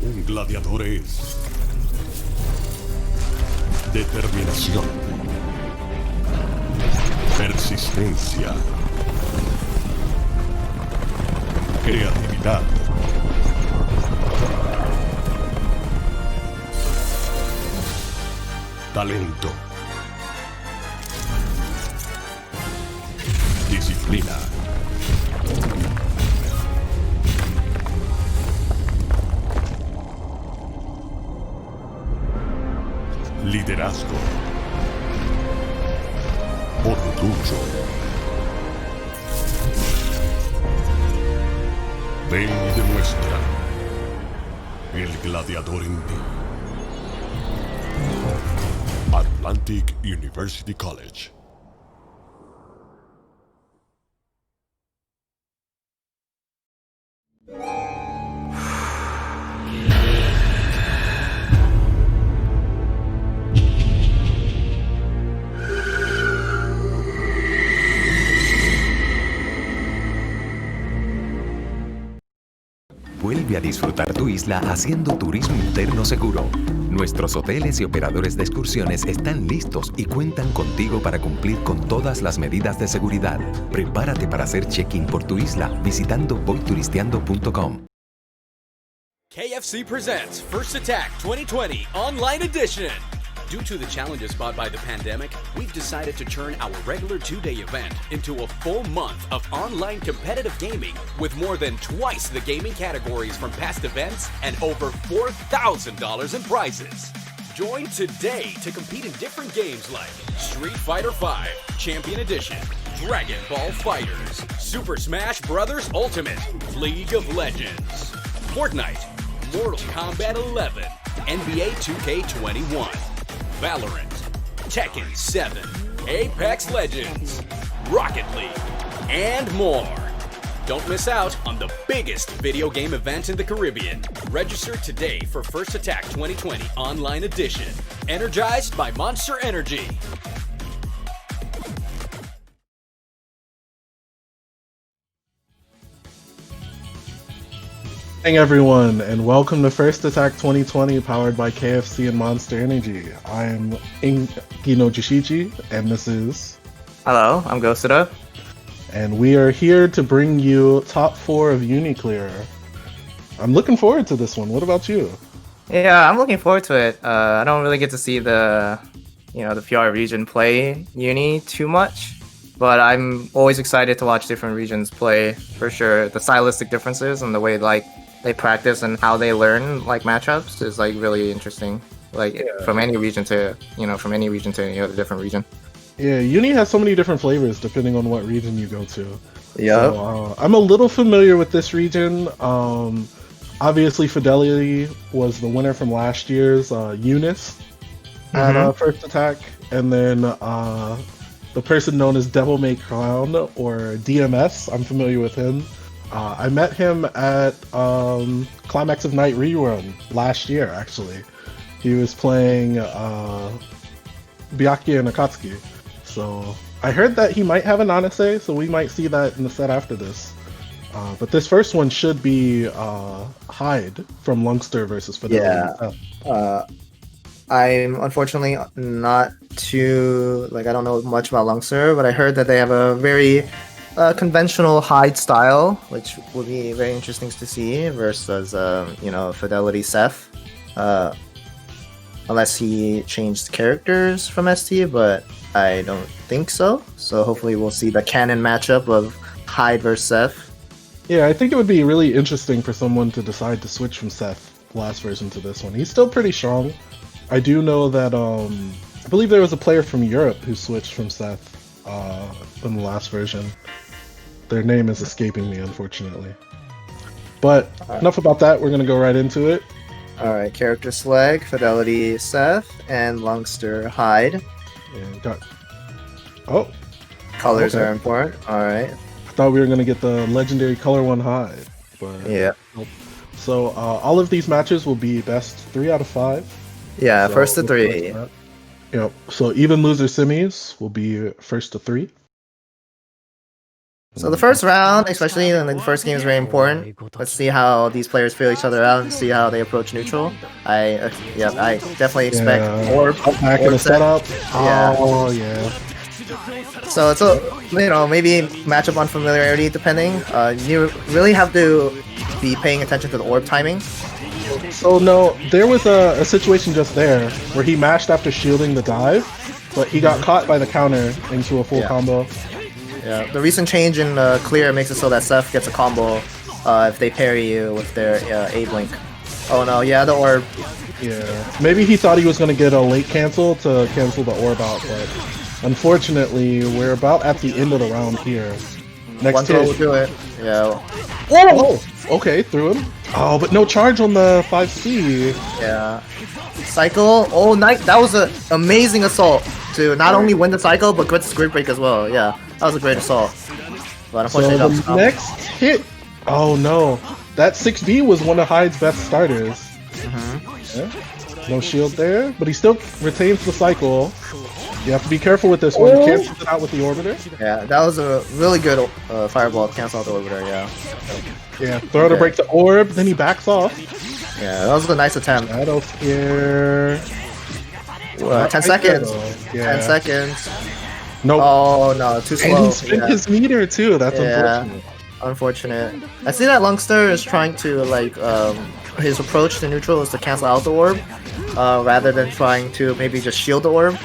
Un gladiador es determinación, persistencia, creatividad, talento, disciplina, liderazgo, orgullo. Ven y demuestra el gladiador en ti. Atlantic University College. Vuelve a disfrutar tu isla haciendo turismo interno seguro. Nuestros hoteles y operadores de excursiones están listos y cuentan contigo para cumplir con todas las medidas de seguridad. Prepárate para hacer check-in por tu isla visitando voyturisteando.com. KFC presents First Attack 2020 Online Edition. Due to the challenges brought by the pandemic, we've decided to turn our regular two-day event into a full month of online competitive gaming with more than twice the gaming categories from past events and over $4,000 in prizes. Join today to compete in different games like Street Fighter V, Champion Edition, Dragon Ball Fighters, Super Smash Bros. Ultimate, League of Legends, Fortnite, Mortal Kombat 11, NBA 2K21, Valorant, Tekken 7, Apex Legends, Rocket League, and more. Don't miss out on the biggest video game event in the Caribbean. Register today for First Attack 2020 Online Edition. Energized by Monster Energy. Hey everyone, and welcome to First Attack 2020 powered by KFC and Monster Energy. I'm Ingino Jishichi, and this is... Hello, I'm Ghosted Up. And we are here to bring you top 4 of Uniclear. I'm looking forward to this one. What about you? Yeah, I'm looking forward to it. I don't really get to see the PR region play Uni too much, but I'm always excited to watch different regions play, for sure. The stylistic differences and the way they practice and how they learn matchups is really interesting. From any region to any other different region. Yeah, Uni has so many different flavors depending on what region you go to. Yeah. So, I'm a little familiar with this region. Obviously, Fidelity was the winner from last year's Eunice at First Attack, and then the person known as Devil May Crown or DMS. I'm familiar with him. I met him at Climax of Night rerun last year, actually. He was playing Byakuya and Akatsuki. So I heard that he might have an Anase, so we might see that in the set after this. But this first one should be Hyde from Lungster versus Fidelity. Yeah. I'm unfortunately not too, I don't know much about Lungster, but I heard that they have a very conventional Hyde style, which will be very interesting to see versus, Fidelity Seth. Unless he changed characters from ST, but I don't think so. So hopefully we'll see the canon matchup of Hyde versus Seth. Yeah, I think it would be really interesting for someone to decide to switch from Seth last version to this one. He's still pretty strong. I do know that I believe there was a player from Europe who switched from Seth in the last version. Their name is escaping me, unfortunately. But enough about that. We're gonna go right into it. Alright, character select, Fidelity Seth, and Lungster Hyde. Yeah, Colors okay. are important. Alright. I thought we were going to get the legendary Color 1 Hyde. But yeah. Nope. So all of these matches will be best 3 out of 5. Yeah, so first to 3. Yep. So even loser semis will be first to 3. So the first round, especially in the first game, is very important. Let's see how these players feel each other out and see how they approach neutral. I definitely expect orb back in the set. setup. Yeah. Oh yeah. So it's a maybe matchup unfamiliarity depending. You really have to be paying attention to the orb timing. So no, there was a situation just there where he mashed after shielding the dive, but he got caught by the counter into a full combo. Yeah, the recent change in clear makes it so that Seth gets a combo if they parry you with their A blink. Oh no, yeah, the orb. Yeah, maybe he thought he was gonna get a late cancel to cancel the orb out, but unfortunately, we're about at the end of the round here. Next One throw hit. will do it. Yeah. Oh, okay, threw him. Oh, but no charge on the 5C. Yeah. Cycle. Oh, nice. That was an amazing assault to not only win the cycle, but get the grid break as well. Yeah, that was a great assault. But So unfortunately, the next hit. Oh no, that 6B was one of Hyde's best starters. Yeah. No shield there, but he still retains the cycle. You have to be careful with this one. You can't put it out with the orbiter. yeah, that was a really good fireball to cancel out the orbiter. Yeah. Yeah, throw to break the orb, then he backs off. Yeah, that was a nice attempt. Shadow Spear. 10 seconds. Yeah. 10 seconds. Nope. Oh no, too slow. And he spent his meter too. That's unfortunate. Unfortunate. I see that Lungster is trying to like his approach to neutral is to cancel out the orb rather than trying to maybe just shield the orb,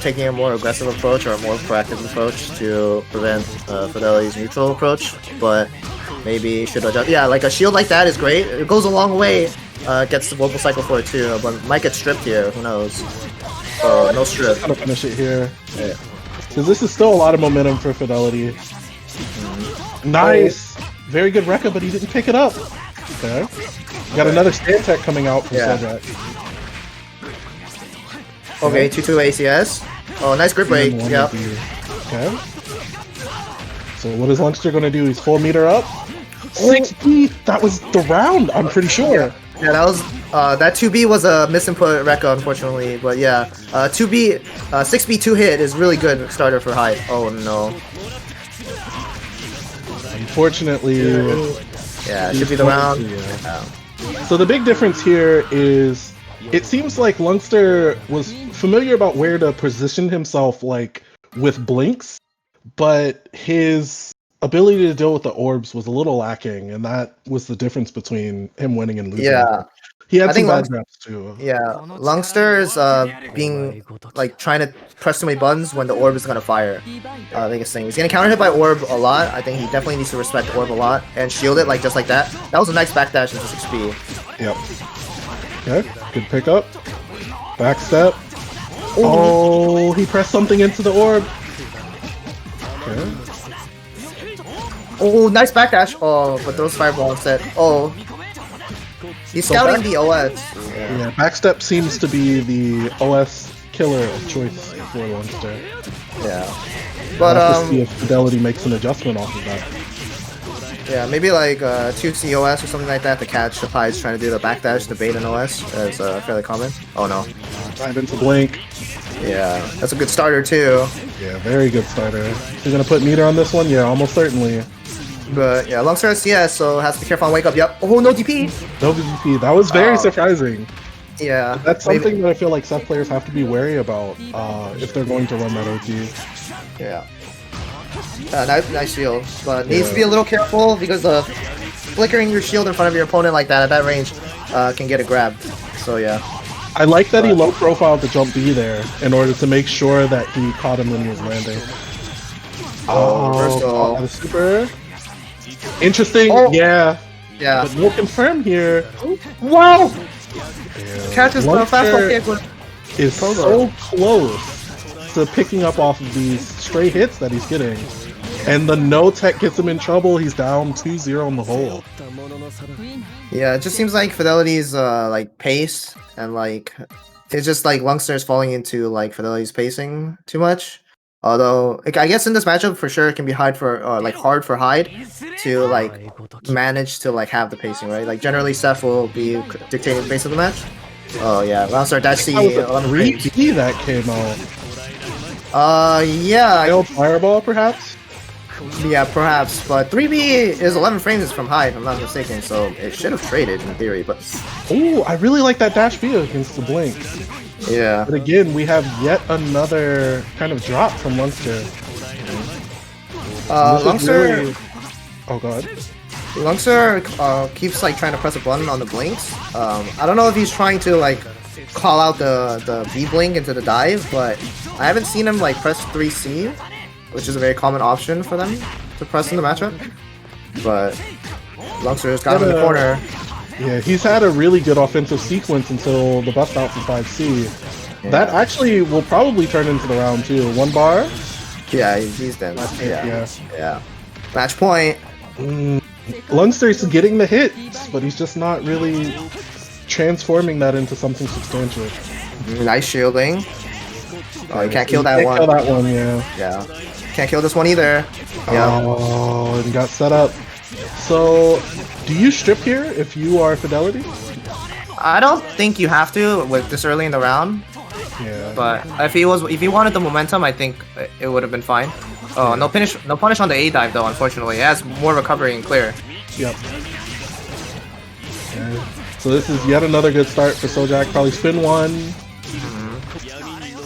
taking a more aggressive approach or a more proactive approach to prevent Fidelity's neutral approach. But maybe should adjust. Yeah, like a shield like that is great. It goes a long way. Gets the vocal cycle for it too, but might get stripped here. Who knows? No strip. Gonna finish it here. Yeah. Because this is still a lot of momentum for Fidelity. Nice! Very good Rekka, but he didn't pick it up. Okay. Got another stand tech coming out from Cedric. Okay, 2-2 ACS. Oh, nice grip break. Yep. Okay. So what is Lungster gonna do? He's full meter up. 6B! That was the round, I'm pretty sure. Yeah, that was that 2B was a misinput Rekka, unfortunately, but yeah, 2B, 6B 2 hit is really good starter for Hyde. Oh no. Unfortunately, yeah, it should be the round. Yeah. So the big difference here is it seems like Lungster was familiar about where to position himself, like with blinks, but his ability to deal with the orbs was a little lacking, and that was the difference between him winning and losing. Yeah. He had I some think bad drops too. Yeah, Lungster is being like trying to press too many buttons when the orb is gonna fire. Biggest thing. He's getting counter hit by orb a lot. I think he definitely needs to respect orb a lot and shield it like just like that. That was a nice backdash into 6B. Yep. Okay, good pickup. Back step. Oh, he pressed something into the orb. Okay. Oh, nice backdash. Oh, but those fireball set. Oh. He's scouting the OS. Yeah, backstep seems to be the OS killer of choice for Lungster. Yeah. But we'll see if Fidelity makes an adjustment off of that. Yeah, maybe like 2C OS or something like that to catch the Pies trying to do the backdash, the bait in OS is fairly common. Oh no. Dive into Blink. Yeah, that's a good starter too. Yeah, very good starter. You're gonna put meter on this one? Yeah, almost certainly. But yeah, Lungster has CS, so has to be careful on wake up. Yep. Oh, no DP. No DP. That was very surprising. Yeah. That's something that I feel like Seth players have to be wary about if they're going to run that OT. Yeah. Nice shield, but needs to be a little careful because flickering your shield in front of your opponent like that at that range can get a grab. So yeah. I like that he low profiled the jump B there in order to make sure that he caught him when he was landing. Oh, the super. Interesting, yeah. Yeah. But no confirm here. Wow! Yeah. Catches the fastball kick with is so close to picking up off of these stray hits that he's getting. And the no tech gets him in trouble. He's down 2-0 on the hole. Yeah, it just seems like Fidelity's like pace and like it's just like Lungster's falling into like Fidelity's pacing too much. Although like, I guess in this matchup for sure it can be hard for Hyde to like manage to like have the pacing, right? Like generally Seth will be dictating the pace of the match. Oh yeah, Lungster dash C. That was a 3P that came out. Yeah. Failed fireball perhaps? Yeah, perhaps. But 3B is 11 frames from high, if I'm not mistaken, so it should have traded in theory. But Ooh, I really like that dash B against the Blink. yeah. But again, we have yet another kind of drop from Lungster. Lungster, Oh god. Lungster keeps like trying to press a button on the blinks. I don't know if he's trying to like call out the B blink into the dive, but I haven't seen him like press 3C, which is a very common option for them to press in the matchup. But Lungster just got him in the corner. Yeah, he's had a really good offensive sequence until the bust out from 5C. Yeah. That actually will probably turn into the round too. 1 bar. Yeah, he's dead. Yeah. Match point. Lungster's getting the hits, but he's just not really transforming that into something substantial. Nice shielding. Oh, you can't kill that one. Kill that one, yeah. Yeah. Can't kill this one either. Yeah. Oh, and got set up. So, do you strip here if you are Fidelity? I don't think you have to with this early in the round. Yeah. But if he wanted the momentum, I think it would have been fine. Oh, no punish on the A dive though. Unfortunately, it has more recovery and clear. Yep. Okay. So this is yet another good start for Sojak. Probably spin one.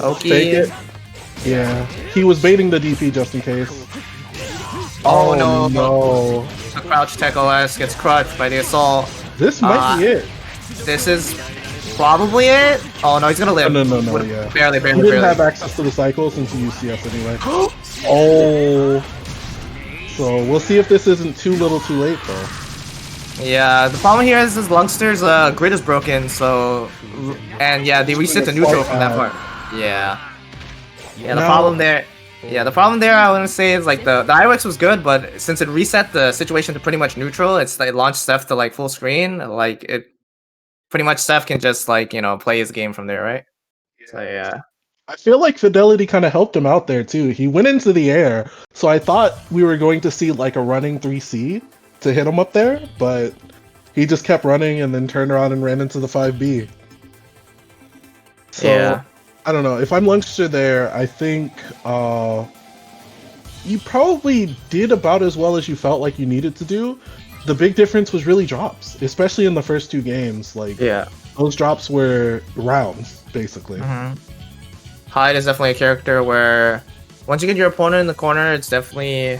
Okay. Take it. Yeah. He was baiting the DP just in case. Oh no. No. The crouch tech OS gets crushed by the assault. This might be it. This is probably it. Oh no, he's gonna live. No, yeah. Barely. He didn't have access to the cycle since he used CS anyway. Oh. So we'll see if this isn't too little too late though. Yeah, the problem here is this Lungster's grid is broken, so... And yeah, they reset the neutral from that part. Yeah. Yeah, the problem there... Yeah, the problem there I want to say is like the IRX was good, but since it reset the situation to pretty much neutral, it's like launched Seth to like full screen, like it... Pretty much Seth can just like, you know, play his game from there, right? So yeah. I feel like Fidelity kind of helped him out there too. He went into the air, so I thought we were going to see like a running 3C to hit him up there, but he just kept running and then turned around and ran into the 5B. So, yeah. I don't know. If I'm Lungster there, I think you probably did about as well as you felt like you needed to do. The big difference was really drops, especially in the first 2 games. Like, yeah, those drops were rounds, basically. Hyde is definitely a character where once you get your opponent in the corner, it's definitely,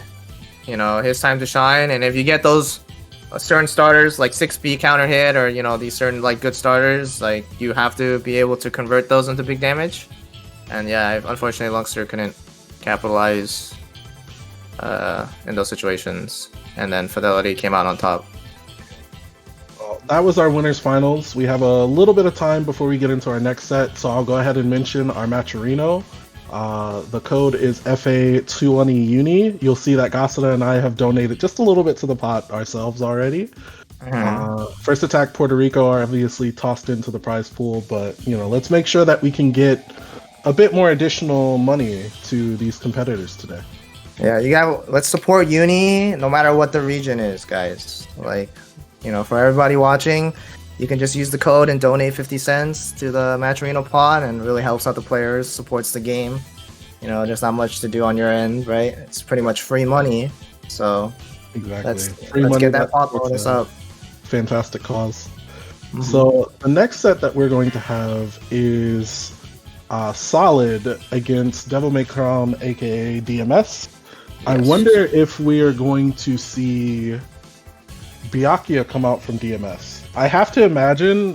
you know, his time to shine. And if you get those certain starters like 6B counter hit or, you know, these certain like good starters, like you have to be able to convert those into big damage. And yeah, unfortunately Lungster couldn't capitalize in those situations. And then Fidelity came out on top. That was our winners finals. We have a little bit of time before we get into our next set, so I'll go ahead and mention our matcherino. The code is FA20UNI. You'll see that Gasada and I have donated just a little bit to the pot ourselves already. First Attack Puerto Rico are obviously tossed into the prize pool, but you know, let's make sure that we can get a bit more additional money to these competitors today. Yeah, let's support Uni no matter what the region is, guys. Like, you know, for everybody watching, you can just use the code and donate 50 cents to the Matcherino pot, and really helps out the players, supports the game. You know, there's not much to do on your end, right? It's pretty much free money. So exactly, let's get that pot bonus up. Fantastic cause. So the next set that we're going to have is Solid against Devil May Cry, aka DMS. Yes. I wonder if we are going to see Byakuya come out from DMS. I have to imagine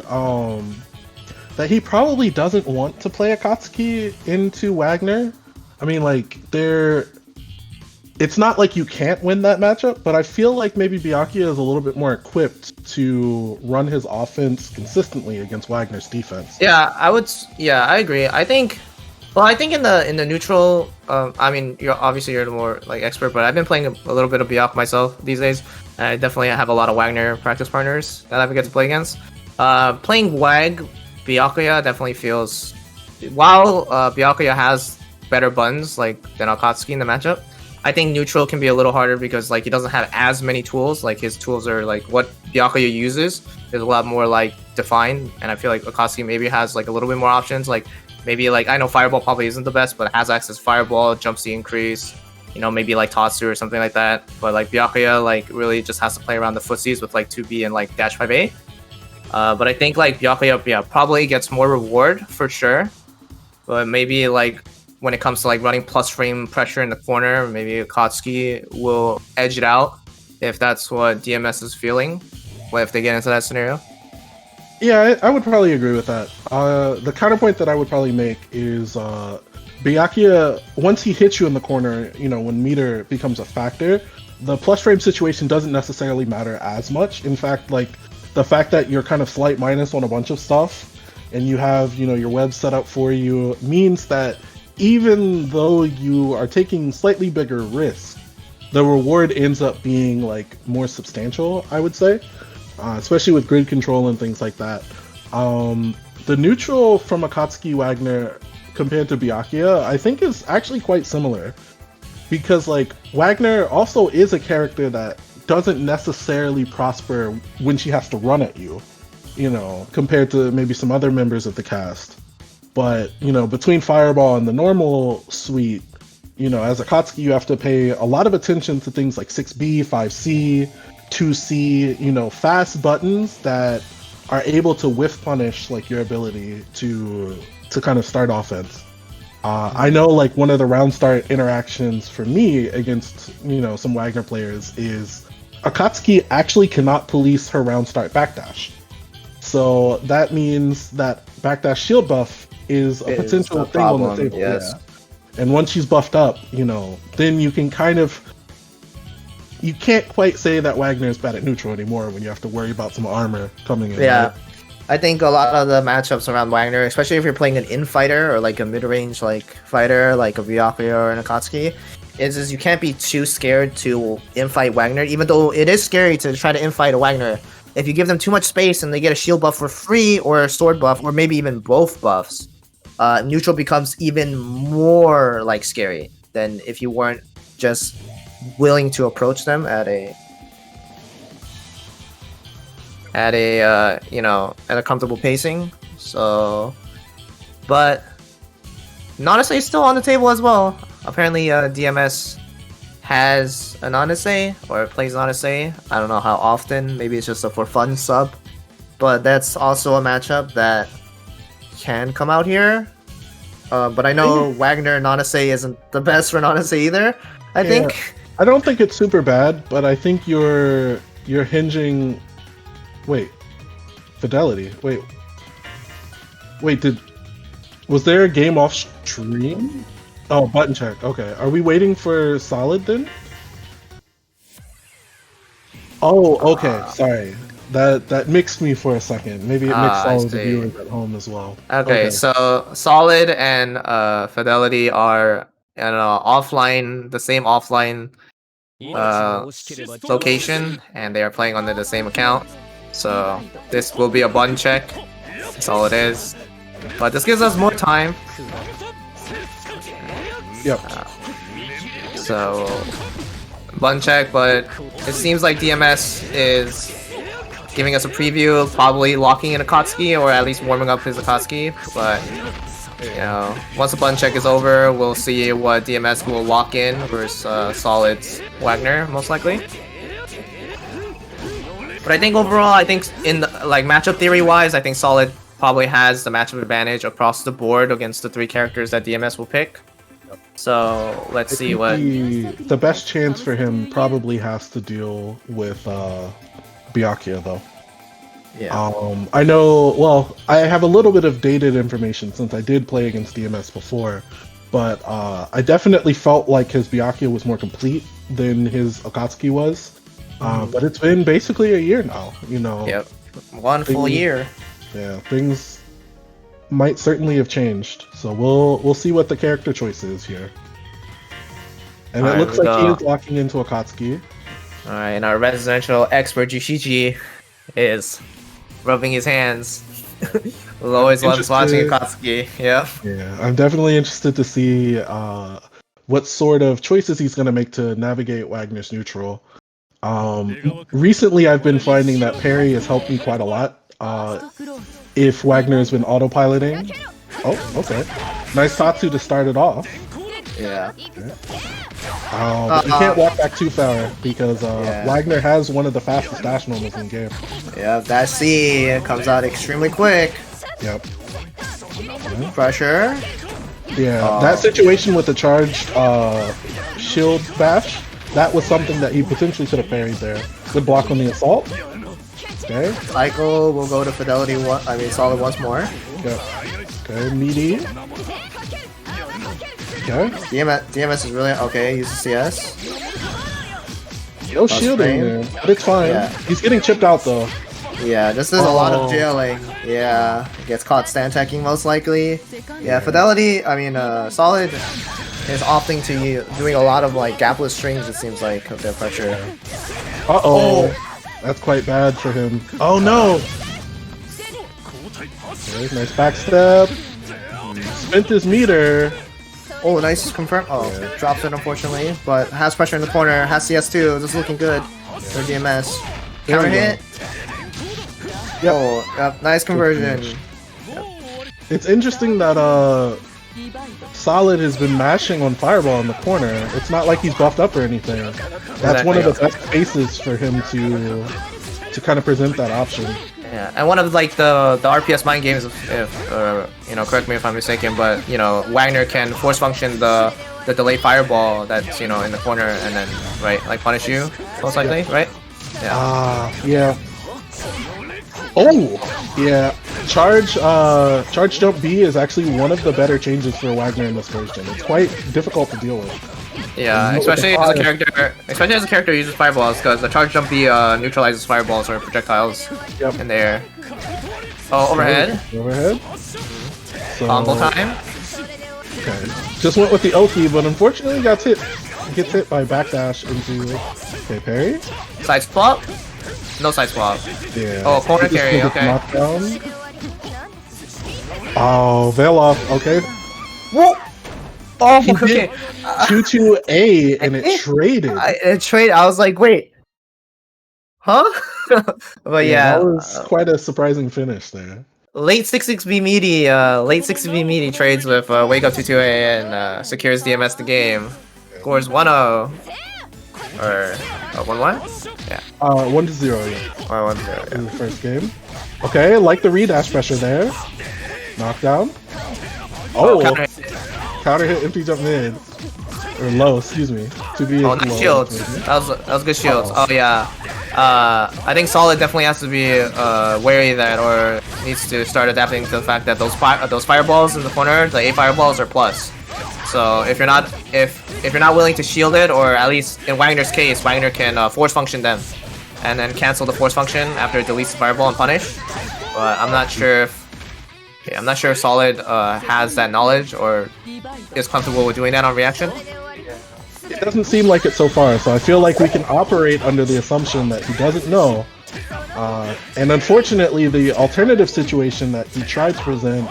that he probably doesn't want to play Akatsuki into Wagner. I mean, like, it's not like you can't win that matchup, but I feel like maybe Byakuya is a little bit more equipped to run his offense consistently against Wagner's defense. Yeah, I agree. I think in the neutral, I mean, you're the more like expert, but I've been playing a little bit of Byakuya myself these days. I definitely have a lot of Wagner practice partners that I get to play against. Playing Byakuya definitely feels, while Byakuya has better buttons like than Akatsuki in the matchup, I think neutral can be a little harder because like he doesn't have as many tools. Like his tools are like what Byakuya uses is a lot more like defined, and I feel like Akatsuki maybe has like a little bit more options. Like maybe like I know Fireball probably isn't the best, but it has access to Fireball, jump C increase, maybe like Tatsu or something like that. But like Byakuya like really just has to play around the footsies with like 2B and like dash 5A. But I think like Byakuya probably gets more reward for sure. But maybe like when it comes to like running plus frame pressure in the corner, maybe Akatsuki will edge it out if that's what DMS is feeling. What if they get into that scenario? Yeah, I would probably agree with that. The counterpoint that I would probably make is Byakuya, once he hits you in the corner, when meter becomes a factor, the plus frame situation doesn't necessarily matter as much. In fact, like the fact that you're kind of slight minus on a bunch of stuff and you have, your web set up for you means that even though you are taking slightly bigger risks, the reward ends up being like more substantial, I would say, especially with grid control and things like that. The neutral from Akatsuki Wagner compared to Byakuya, I think is actually quite similar, because like Wagner also is a character that doesn't necessarily prosper when she has to run at you, compared to maybe some other members of the cast. But, between Fireball and the normal suite, as Akatsuki, you have to pay a lot of attention to things like 6B, 5C, 2C, fast buttons that are able to whiff punish like your ability to kind of start offense. I know like one of the round start interactions for me against, some Wagner players is Akatsuki actually cannot police her round start backdash. So that means that backdash shield buff is a potential thing on the table. Yes. Yeah. And once she's buffed up, then you can you can't quite say that Wagner is bad at neutral anymore when you have to worry about some armor coming in. Yeah. Right? I think a lot of the matchups around Wagner, especially if you're playing an in-fighter or like a mid-range like fighter, like a Byakuya or an Akatsuki, is you can't be too scared to in-fight Wagner, even though it is scary to try to in-fight a Wagner. If you give them too much space and they get a shield buff for free or a sword buff or maybe even both buffs, neutral becomes even more like scary than if you weren't just willing to approach them at a comfortable pacing. So, but Nanase is still on the table as well. Apparently, DMS has a Nanase or plays Nanase. I don't know how often. Maybe it's just a for fun sub. But that's also a matchup that can come out here. But I know Wagner Nanase isn't the best for Nanase either. I think. I don't think it's super bad, but I think you're hinging. Wait, Fidelity. Wait. Was there a game off stream? Oh, button check. Okay, are we waiting for Solid then? Oh, okay. Sorry, that mixed me for a second. Maybe it mixed all of the viewers at home as well. Okay, so Solid and Fidelity are offline, the same offline location, and they are playing under the same account. So this will be a button check. That's all it is. But this gives us more time. Yep. So button check, but it seems like DMS is giving us a preview of probably locking in Akatsuki, or at least warming up his Akatsuki. But once the button check is over, we'll see what DMS will lock in versus Solid's Wagner, most likely. But I think overall, in the, like matchup theory wise, I think Solid probably has the matchup advantage across the board against the three characters that DMS will pick. So let's see what the best chance for him probably has to deal with Byakuya though. Yeah. I know. Well, I have a little bit of dated information since I did play against DMS before, but I definitely felt like his Byakuya was more complete than his Akatsuki was. But it's been basically a year now. Yep. One full year. Yeah, things might certainly have changed. So we'll see what the character choice is here. And it looks like he is locking into Akatsuki. Alright, and our residential expert Jushiji is rubbing his hands. Always loves watching Akatsuki. Yeah, I'm definitely interested to see what sort of choices he's going to make to navigate Wagner's neutral. Recently, I've been finding that parry has helped me quite a lot. If Wagner has been autopiloting. Oh, okay. Nice Tatsu to start it off. Yeah. But you can't walk back too far because Wagner has one of the fastest dash normals in the game. Yeah, that C comes out extremely quick. Yep. Pressure. Yeah, that situation with the charged shield bash, that was something that he potentially could have parried there. Good block on the assault. Okay. Cycle will go to Fidelity. Solid once more. Yep. Okay, meaty. Okay. DMS is really okay. Use the CS. No shielding there, but it's fine. Yeah. He's getting chipped out though. Yeah, this is a lot of jailing. Yeah, gets caught stand teching most likely. Yeah, Fidelity. Solid is opting to doing a lot of like gapless strings. It seems like of their pressure. That's quite bad for him. Oh no! Okay, nice backstab. Spent his meter. Oh, nice confirm. Oh, drops it unfortunately, but has pressure in the corner. Has CS too. This is looking good for DMS. Counter hit. Yep. Oh, yep. Nice conversion. It's interesting that Solid has been mashing on Fireball in the corner. It's not like he's buffed up or anything. That's one of the best spaces for him to kind of present that option. Yeah, and one of like the RPS mind games, if correct me if I'm mistaken, but Wagner can force function the delayed fireball that's in the corner and then like punish you most likely, right? Yeah. Yeah. Oh, yeah. Charge jump B is actually one of the better changes for Wagner in this version. It's quite difficult to deal with. Yeah, especially as a character who uses fireballs, because the charge jump B neutralizes fireballs or projectiles in the air. Oh, overhead. Overhead. Combo time. Okay. Just went with the ulti, but unfortunately gets hit by backdash into parry. Side swap. No side swap. Yeah. Oh, corner carry. Okay. Knockdown. Oh, veil off. Okay. Whoa. Oh, okay. 2-2-A and it traded. I was like, wait. Huh? But yeah. That was quite a surprising finish there. Late 6-6B meaty trades with Wake Up 2-2-A and secures DMS the game. Scores 1-0. Or 1-1? Yeah. 1-0, yeah. Or 1-0, In the first game. Okay, like the redash pressure there. Knockdown. Oh! Counter hit empty jump mid. Or low, excuse me. Nice shields. That was good shields. Oh yeah. I think Solid definitely has to be wary that, or needs to start adapting to the fact that those fireballs in the corner, the A fireballs, are plus. So if you're not willing to shield it, or at least in Wagner's case, Wagner can force function them, and then cancel the force function after it deletes the fireball and punish. But I'm not sure if Solid has that knowledge or is comfortable with doing that on reaction. It doesn't seem like it so far, so I feel like we can operate under the assumption that he doesn't know. And unfortunately, the alternative situation that he tried to present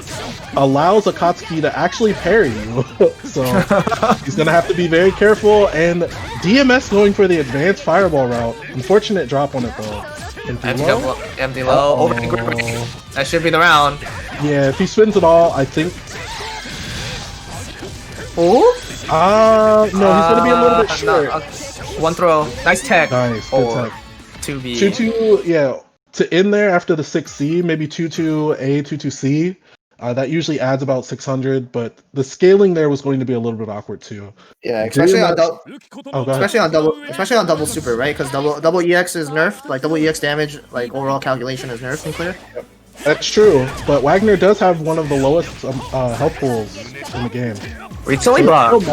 allows Akatsuki to actually parry you. So he's going to have to be very careful, and DMS going for the advanced fireball route. Unfortunate drop on it though. Empty low, overhead grip. That should be the round. Yeah, if he spins it all, I think... Oh? No, he's going to be a little bit short. One throw. Nice tech. Nice, good tech. 2B. 2-2, yeah. To end there after the 6C, maybe 2-2A, 2-2C. That usually adds about 600, but the scaling there was going to be a little bit awkward too. Yeah, especially on double super, right? Because double EX is nerfed, like double EX damage, like overall calculation is nerfed and clear. That's true, but Wagner does have one of the lowest health pools in the game. Recently blocked.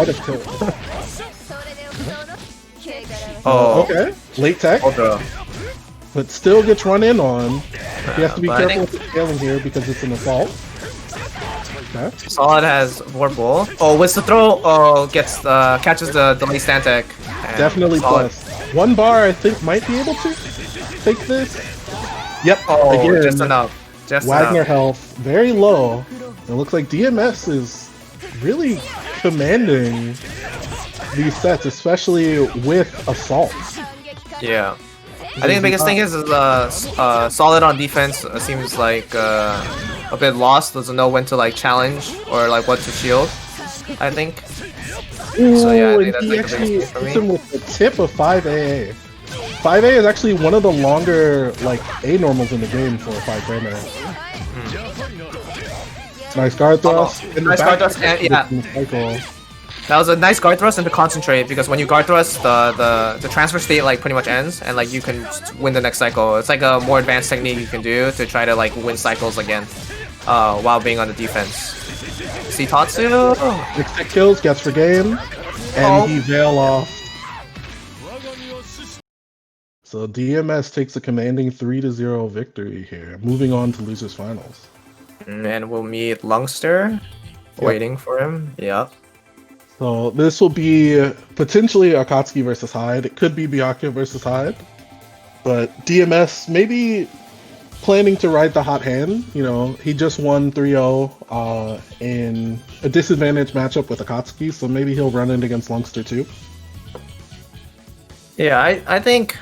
Oh, okay. Late tech. But still gets run in on. You have to be careful with the scaling here because it's an assault. Okay. Solid has Vorpal. Oh, with the throw, catches the delay stand tech. Definitely plus. One bar, I think, might be able to take this. Yep. Oh, again, just enough. Wagner health very low. It looks like DMS is really commanding these sets, especially with assault. Yeah. I think the biggest thing is Solid on defense seems like a bit lost. Doesn't know when to like challenge or like what to shield. I think. So yeah, I Ooh, think and that's he like the actually biggest thing for hits me. him with the tip of 5AA. 5A is actually one of the longer like A normals in the game for 5 frame rate. Nice guard thrust. In the Nice back guard thrust, and yeah. in the cycle. That was a nice guard thrust and to concentrate, because when you guard thrust, the transfer state like pretty much ends, and like you can win the next cycle. It's like a more advanced technique you can do to try to like win cycles again, while being on the defense. See Tatsu? 6 kills, gets for game, and he veil off. So DMS takes a commanding 3-0 victory here, moving on to losers finals. And we'll meet Lungster, waiting for him. Yep. So this will be potentially Akatsuki versus Hyde. It could be Byakuya versus Hyde, but DMS maybe planning to ride the hot hand. You know, he just won 3-0 in a disadvantaged matchup with Akatsuki, so maybe he'll run it against Lungster too. Yeah, I think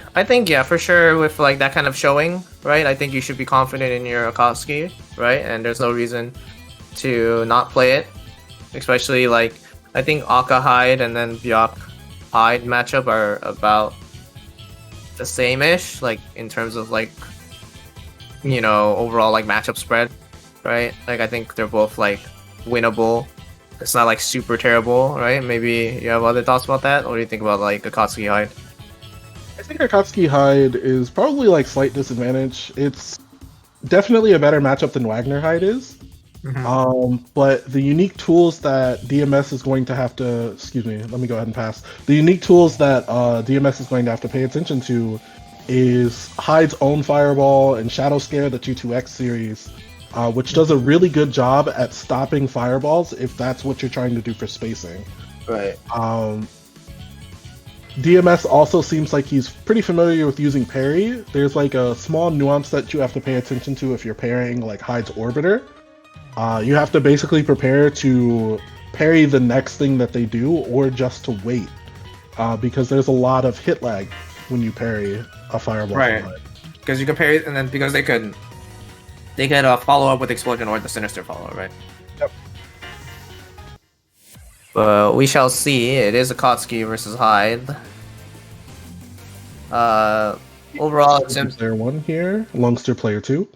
yeah, for sure with like that kind of showing, right? I think you should be confident in your Akatsuki, right? And there's no reason to not play it, especially like I think Aka Hyde and then Byak Hyde matchup are about the same-ish, like in terms of like, you know, overall like matchup spread, right? Like I think they're both like winnable. It's not like super terrible, right? Maybe you have other thoughts about that? What do you think about like Akatsuki Hyde? I think Akatsuki Hyde is probably like slight disadvantage. It's definitely a better matchup than Wagner Hyde is. But the unique tools that DMS is going to have to, excuse me, let me go ahead and pass. The unique tools that DMS is going to have to pay attention to is Hyde's own Fireball and Shadow Scare, the 2-2X series, which does a really good job at stopping fireballs if that's what you're trying to do for spacing. Right. DMS also seems like he's pretty familiar with using parry. There's like a small nuance that you have to pay attention to if you're parrying like Hyde's Orbiter. You have to basically prepare to parry the next thing that they do or just to wait, because there's a lot of hit lag when you parry a fireball. Right. Because you can parry, and then because they could follow up with Explosion or the Sinister follow, right? Yep. But we shall see. It is Akatsuki versus Hyde. Overall, it seems Player 1 here, Lungster player 2.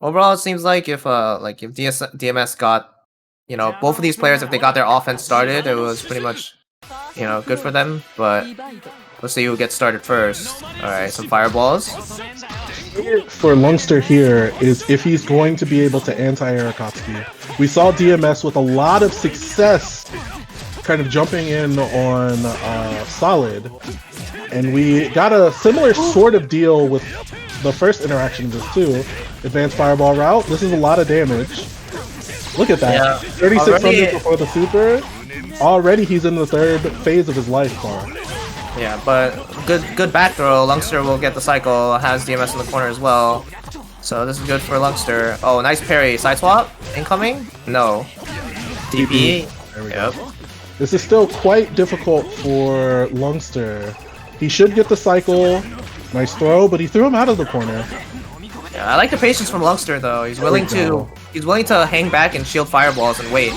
Overall, it seems like if DMS got, you know, both of these players, if they got their offense started, it was pretty much, you know, good for them. But let's see who gets started first. All right, some fireballs. For Lungster here is if he's going to be able to anti-air Akatsuki. We saw DMS with a lot of success kind of jumping in on Solid, and we got a similar sort of deal with the first interaction of this too. Advanced Fireball route. This is a lot of damage. Look at that. Yeah. 3600 before the super. Already he's in the third phase of his life bar. Yeah, but good back throw. Lungster will get the cycle. Has DMS in the corner as well. So this is good for Lungster. Oh, nice parry. Side swap? Incoming? No. DP? There we go. This is still quite difficult for Lungster. He should get the cycle. Nice throw, but he threw him out of the corner. Yeah, I like the patience from Lungster though. He's willing to hang back and shield fireballs and wait.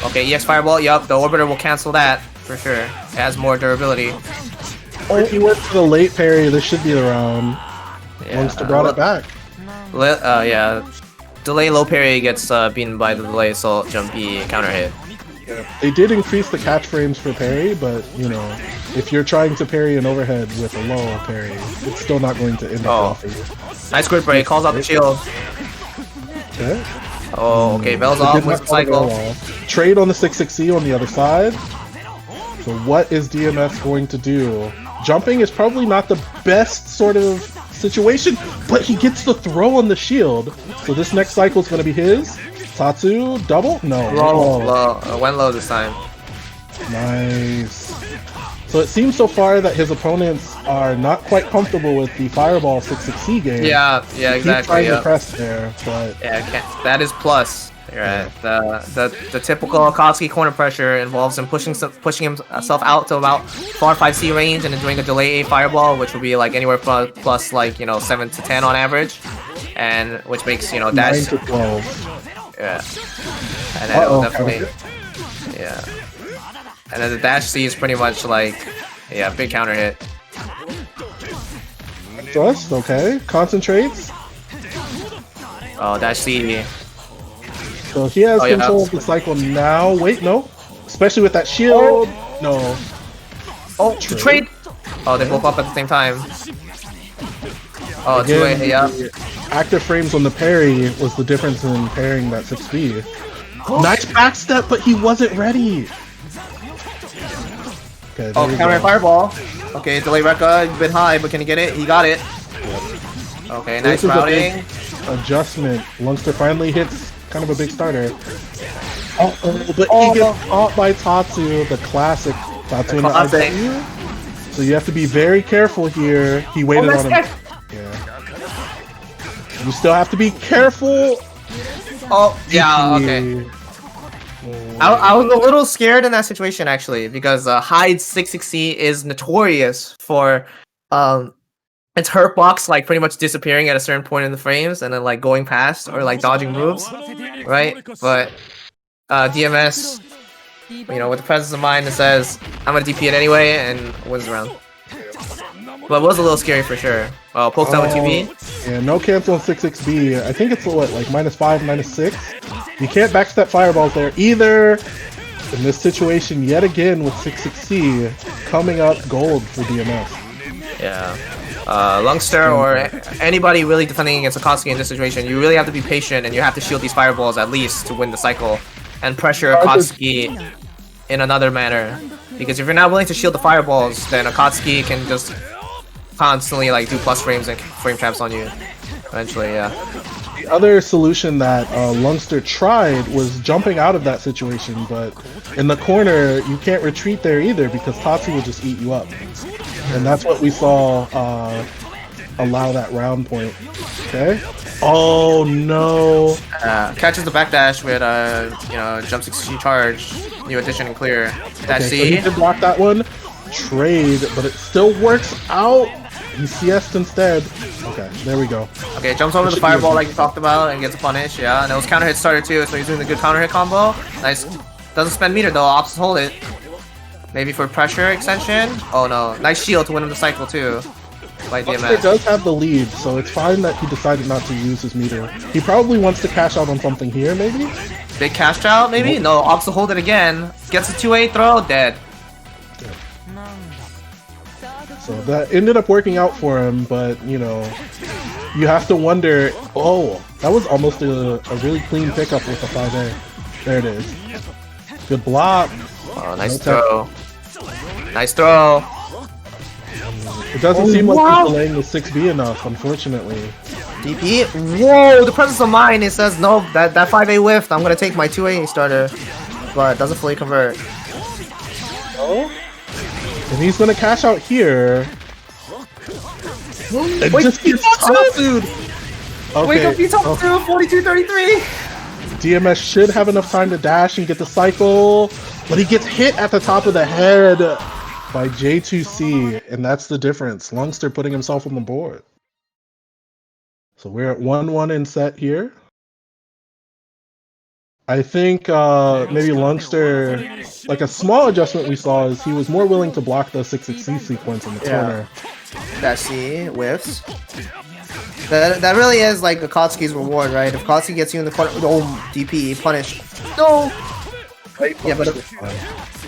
Okay, EX Fireball, yup, the Orbiter will cancel that for sure. It has more durability. Oh, he went to the late parry. This should be the round. Yeah, Lungster brought it back. Yeah. Delay low parry gets beaten by the delay assault jump B counter hit. Yeah. They did increase the catch frames for parry, but you know, if you're trying to parry an overhead with a low parry, it's still not going to end up well for you. Nice grid break, calls out the shield. Okay. Oh, okay, Bell's off with the cycle. Trade on the 6-6C on the other side. So what is DMS going to do? Jumping is probably not the best sort of situation, but he gets the throw on the shield. So this next cycle is going to be his. Tatsu, double? No. Low. Went low this time. Nice. So it seems so far that his opponents are not quite comfortable with the Fireball 6-6C game. Yeah, exactly. Keep trying to press there, but yeah, that is plus. Right. The typical Akatsuki corner pressure involves him pushing himself out to about 4 or 5C range and then doing a delay A fireball, which will be like anywhere plus like, you know, 7 to 10 on average, and which makes, you know, dash 9 to 12. Yeah. And then it'll definitely. Yeah. And then the dash C is pretty much like, yeah, big counter hit. Thrust, okay. Concentrates. Oh, dash C. So he has Oh, yeah. control of the cycle now. Wait, no. Especially with that shield. No. Oh, trade. Oh, they both up at the same time. Oh, Again, 2-way, yeah. Active frames on the parry was the difference in parrying that 6B. Nice backstep, but he wasn't ready. Okay, Oh, counter fireball. Okay, delay Rekka, a bit high, but can he get it? He got it. Okay, nice This is a routing. big adjustment. Lungster finally hits kind of a big starter. Oh, but he gets caught by Tatsu, the classic Tatsu in the classic. IW. So you have to be very careful here. He waited on him. Yeah. You still have to be careful. Oh, yeah, okay. I was a little scared in that situation actually because Hyde's 6-6C is notorious for its hurt box like pretty much disappearing at a certain point in the frames and then like going past or like dodging moves, right? But DMS, you know, with the presence of mind that says I'm gonna DP it anyway and wins the round. But it was a little scary for sure. Well, pokes out with 2B. Yeah, no cancel on 6-6B. I think it's what, like -5, -6? You can't backstep fireballs there either. In this situation, yet again with 6-6C, coming up gold for DMS. Yeah. Lungster or anybody really defending against Akatsuki in this situation, you really have to be patient and you have to shield these fireballs at least to win the cycle and pressure Akatsuki in another manner. Because if you're not willing to shield the fireballs, then Akatsuki can just constantly like do plus frames and frame traps on you. Eventually, yeah. The other solution that Lungster tried was jumping out of that situation, but in the corner, you can't retreat there either because Tatsu will just eat you up. And that's what we saw allow that round point. Okay? Oh no! Catches the backdash with you know, jump 6 charge, new addition and clear. Dash Okay, C. so he did block that one. Trade, but it still works out. He CS'd instead. Okay, there we go. Okay, jumps over the fireball like you talked about and gets a punish, yeah. And it was counter hit starter too, so he's doing the good counter hit combo. Nice. Doesn't spend meter though, opts hold it. Maybe for pressure extension. Oh no, nice shield to win him the cycle too. By Lungster DMS. does have the lead, so it's fine that he decided not to use his meter. He probably wants to cash out on something here, maybe? Big cash out maybe? No, opts to hold it again. Gets a 2-8 throw, dead. So that ended up working out for him, but, you know, you have to wonder, oh, that was almost a really clean pickup with the 5A. There it is. Good block. Oh, nice throw. Nice throw. It doesn't seem like he's delaying the 6B enough, unfortunately. DP. Whoa, the presence of mind. It says no. That 5A whiffed. I'm gonna take my 2A starter, but it doesn't fully convert. Oh, and he's gonna cash out here. It Wait, just gets Tatsu'd. Wake up, you Okay, top 2, 42-33. DMS should have enough time to dash and get the cycle, but he gets hit at the top of the head by J2C, and that's the difference. Lungster putting himself on the board. So we're at 1-1 in set here. I think maybe Lungster, like a small adjustment we saw is he was more willing to block the 6-6C sequence in the corner. That C whiffs. That really is like Akatsuki's reward, right? If Akatsuki gets you in the corner, oh, DP, punish. No! Yeah, but if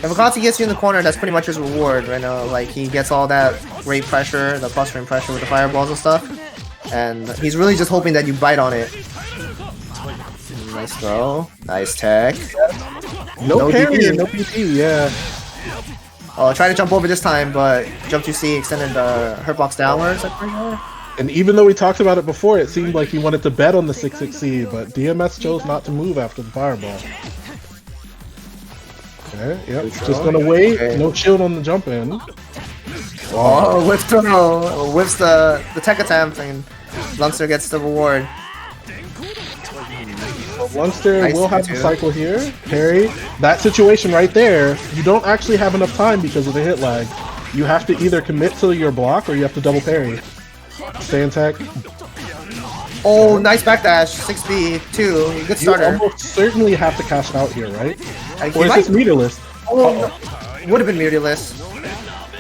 Akatsuki gets you in the corner, that's pretty much his reward right now. Like, he gets all that great pressure, the plus frame pressure with the fireballs and stuff. And he's really just hoping that you bite on it. Nice throw. Nice tech. No parry, DP. no PP, yeah. Oh, try to jump over this time, but jump 2C extended the hurt box downwards, I'm pretty sure. And even though we talked about it before, it seemed like he wanted to bet on the 6-6C, but DMS chose not to move after the fireball. Okay, yep, just gonna wait. Okay. No shield on the jump in. Oh, whiff throw! Whiffs the tech attempt, and Lungster gets the reward. Lungster Nice will have the too. cycle here. Parry. That situation right there, you don't actually have enough time because of the hit lag. You have to either commit to your block or you have to double parry. Stay in tech. Oh, nice backdash, 6B, 2, good You starter. almost certainly have to cash out here, right? He Or is might- this meterless? Oh, would have been meterless.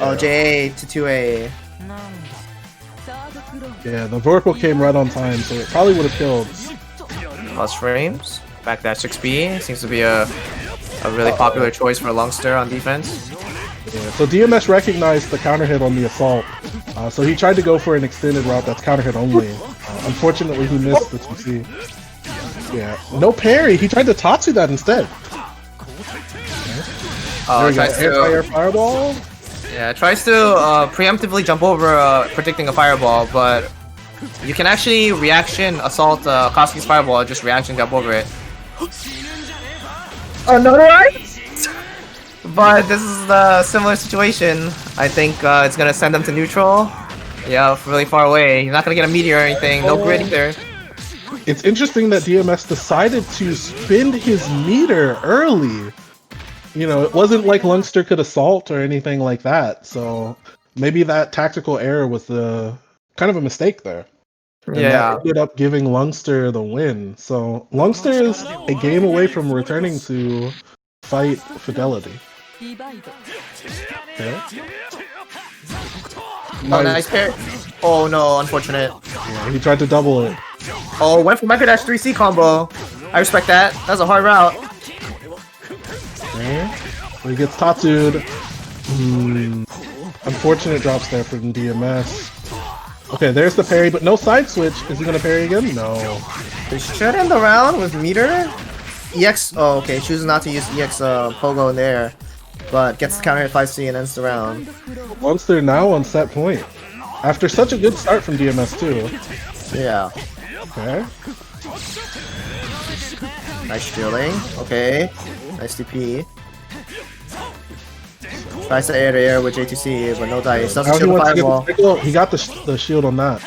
Oh, JA to 2A. Yeah, the Vorpal came right on time, so it probably would have killed. Plus frames. Backdash 6B seems to be a really popular choice for Lungster on defense. Yeah, so DMS recognized the counter hit on the assault, so he tried to go for an extended route that's counter hit only. Unfortunately, he missed the 2C. Yeah, no parry. He tried to Tatsu that instead. Tries to Air fireball. Yeah, tries to preemptively jump over predicting a fireball, but you can actually reaction assault Koski's fireball, just reaction jump over it. Another one? But this is the similar situation. I think it's gonna send him to neutral. Yeah, really far away. He's not gonna get a meteor or anything. No grid either. It's interesting that DMS decided to spend his meter early. You know, it wasn't like Lungster could assault or anything like that. So maybe that tactical error was the kind of a mistake there. And that ended up giving Lungster the win. So Lungster is a game away from returning to fight Fidelity. Okay. Oh, nice pair. Oh no, unfortunate. Yeah, he tried to double it. Oh, went for Micro Dash 3C combo. I respect that. That's a hard route. Okay. He gets Tatsu'd. Unfortunate drops there from DMS. Okay, there's the parry, but no side switch. Is he gonna parry again? No. They should end the round with meter. EX. Oh, okay. Chooses not to use EX Pogo in there, but gets the counter hit 5C and ends the round. Lungster now on set point. After such a good start from DMS too. Yeah. Okay. Nice shielding. Okay. Nice DP. Tries to air with J2C, but no dice. Doesn't Now he shield the wants to get fireball. the signal. He got the shield on that.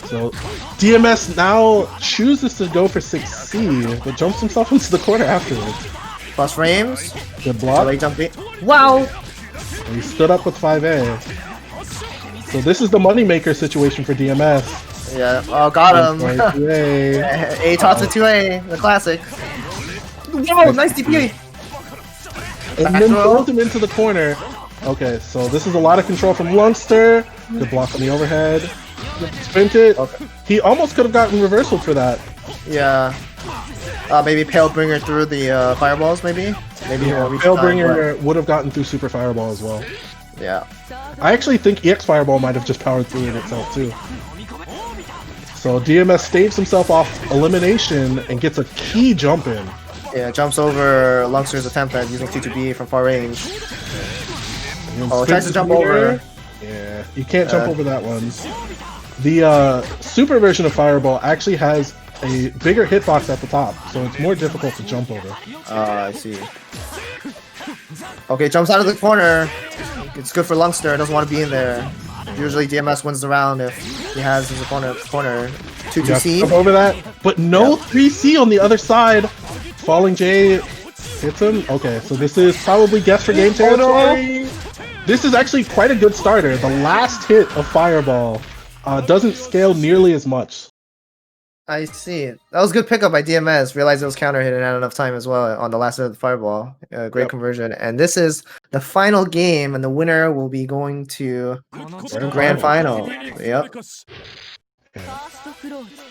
So DMS now chooses to go for 6C, but jumps himself into the corner afterwards. Plus frames. Good block. Late jumping. Wow! And he stood up with 5A. So this is the moneymaker situation for DMS. Yeah. Oh, got him. A. A toss to 2A, the classic. Whoa, nice DP. And then throws him into the corner. Okay, so this is a lot of control from Lungster. Good block on the overhead. Sprint it. Okay. He almost could have gotten reversal for that. Yeah. Maybe Pale Bringer through the fireballs, maybe? Maybe Yeah, Palebringer would have gotten through Super Fireball as well. But, yeah. I actually think EX Fireball might have just powered through it itself too. So DMS staves himself off elimination and gets a key jump in. Yeah, jumps over Lungster's attempt at using T2B from far range. Oh, tries to jump over. Yeah, you can't jump over that one. The super version of Fireball actually has a bigger hitbox at the top, so it's more difficult to jump over. I see. Okay, jumps out of the corner. It's good for Lungster, doesn't want to be in there. Usually DMS wins the round if he has his opponent corner. 2-2C. Jump over that, but no 3C on the other side. Falling J hits him. Okay, so this is probably guess for game territory. This is actually quite a good starter. The last hit of Fireball doesn't scale nearly as much. I see. That was a good pickup by DMS. Realized it was counter hit and had enough time as well on the last hit of the Fireball. Great conversion. And this is the final game, and the winner will be going to Grand Final. Yep.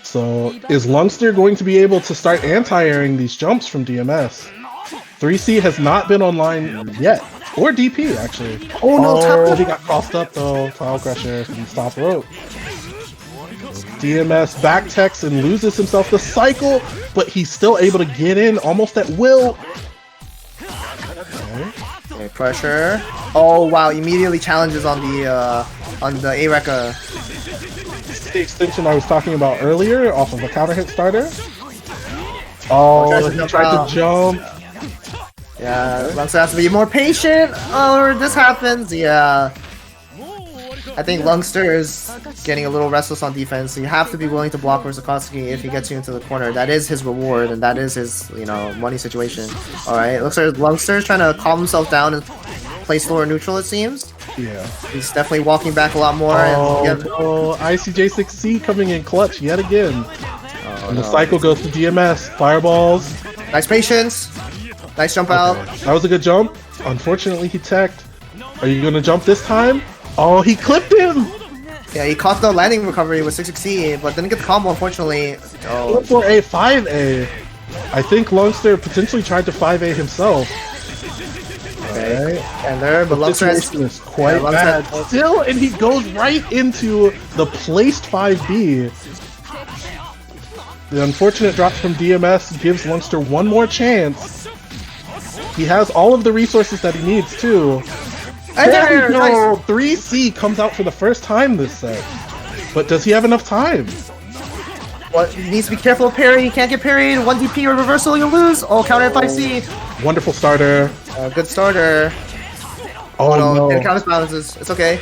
So is Lungster going to be able to start anti-airing these jumps from DMS? 3C has not been online yet. Or DP, actually. Oh no, he got crossed up though. Tile Crusher from the top rope. DMS back techs and loses himself the cycle, but he's still able to get in almost at will. Okay, pressure. Oh wow, immediately challenges on the A-Rekka. The extension I was talking about earlier off of a counter hit starter. Oh, he tried to jump. Yeah, Lungster has to be more patient, or this happens. Yeah. I think Lungster is getting a little restless on defense. You have to be willing to block Koski if he gets you into the corner. That is his reward, and that is his, money situation. Alright, looks like Lungster is trying to calm himself down and play slower neutral, it seems. Yeah. He's definitely walking back a lot more. Oh, ICJ6C coming in clutch yet again. And the cycle goes to DMS. Fireballs. Nice patience. Nice jump out. That was a good jump. Unfortunately, he teched. Are you gonna jump this time? Oh, he clipped him! Yeah, he caught the landing recovery with 660, but didn't get the combo, unfortunately. Oh, 4A, 5A. I think Lungster potentially tried to 5A himself. okay. And there, but The situation is quite bad. Still, and he goes right into the placed 5B. The unfortunate drop from DMS gives Lungster one more chance. He has all of the resources that he needs, too. And there, No, nice. 3C comes out for the first time this set. But does he have enough time? Well, he needs to be careful of parry. He can't get parried. 1 DP or reversal, you'll lose. Oh, counter FIC. Wonderful starter. Good starter. Oh no. And counter balances. It's okay.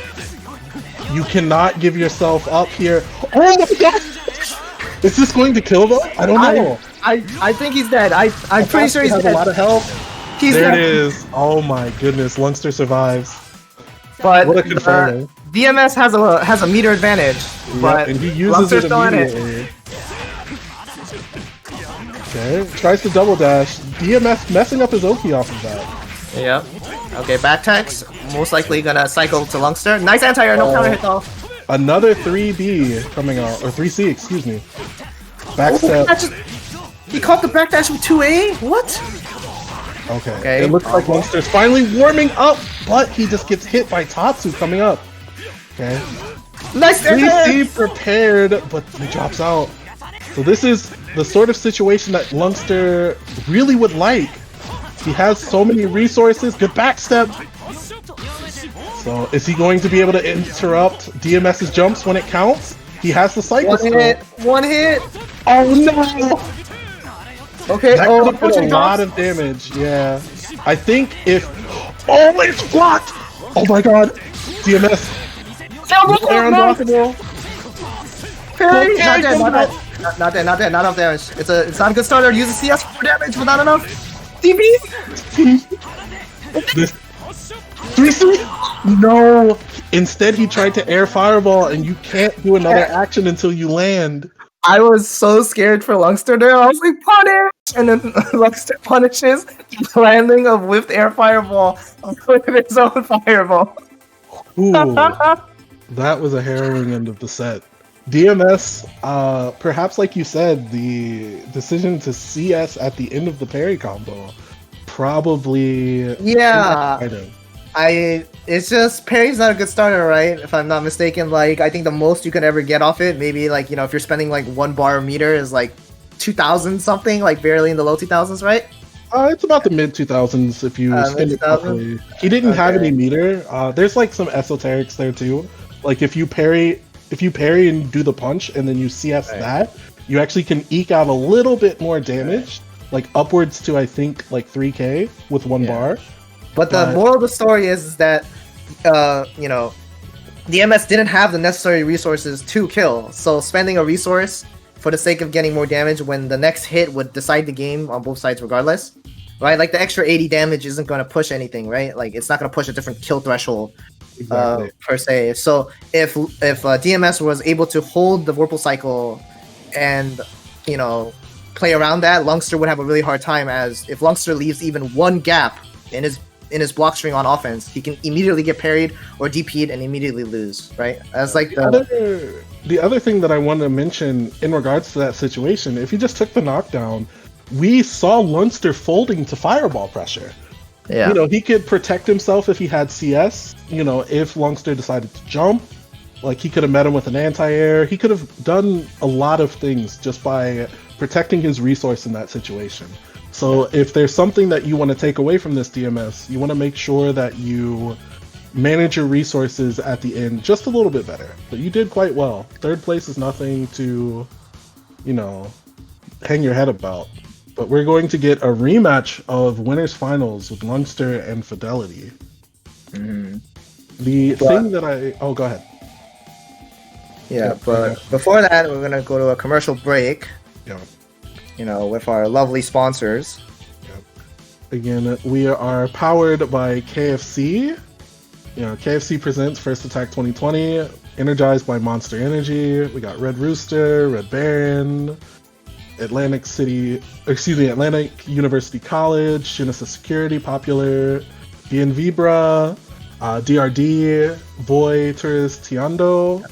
You cannot give yourself up here. Oh my god! Is this going to kill though? I don't know. I think he's dead. I'm pretty sure he's has dead. a lot of health. He's There dead. it is. Oh my goodness, Lungster survives. But What a confirming. DMS has a meter advantage. But and he uses Lungster's it still in it. immediately. Okay, tries to double dash. DMS messing up his Oki off of that. Yep. Okay, back tax. Most likely gonna cycle to Lungster. Nice anti-air, no counter hit though. Another 3B coming out, or 3C, excuse me. Backstep. He caught the backdash with 2A? What? Okay. It looks like Lungster's finally warming up, but he just gets hit by Tatsu coming up. Okay. Nice 3C prepared, but he drops out. So this is the sort of situation that Lungster really would like. He has so many resources. Good backstep. So is he going to be able to interrupt DMS's jumps when it counts? He has the cycle. One hit. Oh no! Okay. That could have put a lot of damage. Yeah. I think if. Oh, it's blocked! Oh my god! DMS. Air unblockable. Parry. Not dead. Not enough damage. It's not a good starter. Use a CS for damage, but not enough. DP. This 3C? No! Instead, he tried to air fireball, and you can't do another action until you land. I was so scared for Lungster there. I was like, punish! And then Lungster punishes the landing of whipped air fireball with his own fireball. Ooh, that was a harrowing end of the set. DMS, perhaps like you said, the decision to CS at the end of the parry combo probably. Yeah. It's just parry's not a good starter, right? If I'm not mistaken, like I think the most you can ever get off it, maybe like if you're spending like 1 bar a meter is like 2,000 something, like barely in the low 2,000s, right? It's about the mid 2000s if you spin it properly. He didn't have any meter. There's like some esoterics there too. Like if you parry and do the punch and then you CS that, you actually can eke out a little bit more damage, like upwards to I think like 3k with 1 bar. But the moral of the story is that DMS didn't have the necessary resources to kill, so spending a resource for the sake of getting more damage when the next hit would decide the game on both sides regardless, right? Like the extra 80 damage isn't going to push anything, right? Like it's not going to push a different kill threshold per se. So if DMS was able to hold the Whirlpool cycle and play around that, Lungster would have a really hard time, as if Lungster leaves even one gap in his block string on offense, he can immediately get parried or DP'd and immediately lose, right? That's like the other thing that I wanted to mention in regards to that situation, if he just took the knockdown, we saw Lungster folding to fireball pressure. Yeah. He could protect himself if he had CS. If Lungster decided to jump, like he could have met him with an anti-air. He could have done a lot of things just by protecting his resource in that situation. So if there's something that you want to take away from this DMS, you want to make sure that you manage your resources at the end just a little bit better. But you did quite well. 3rd place is nothing to, hang your head about. But we're going to get a rematch of winners finals with Lungster and Fidelity. Mm-hmm. Thing that oh, go ahead. Yeah, but before that, we're gonna go to a commercial break. Yeah. With our lovely sponsors. Again, we are powered by KFC. KFC presents First Attack 2020, energized by Monster Energy. We got Red Rooster, Red Baron, Atlantic University College, Genesis Security, Popular, BNV Bra, DRD, Voy Turistiando,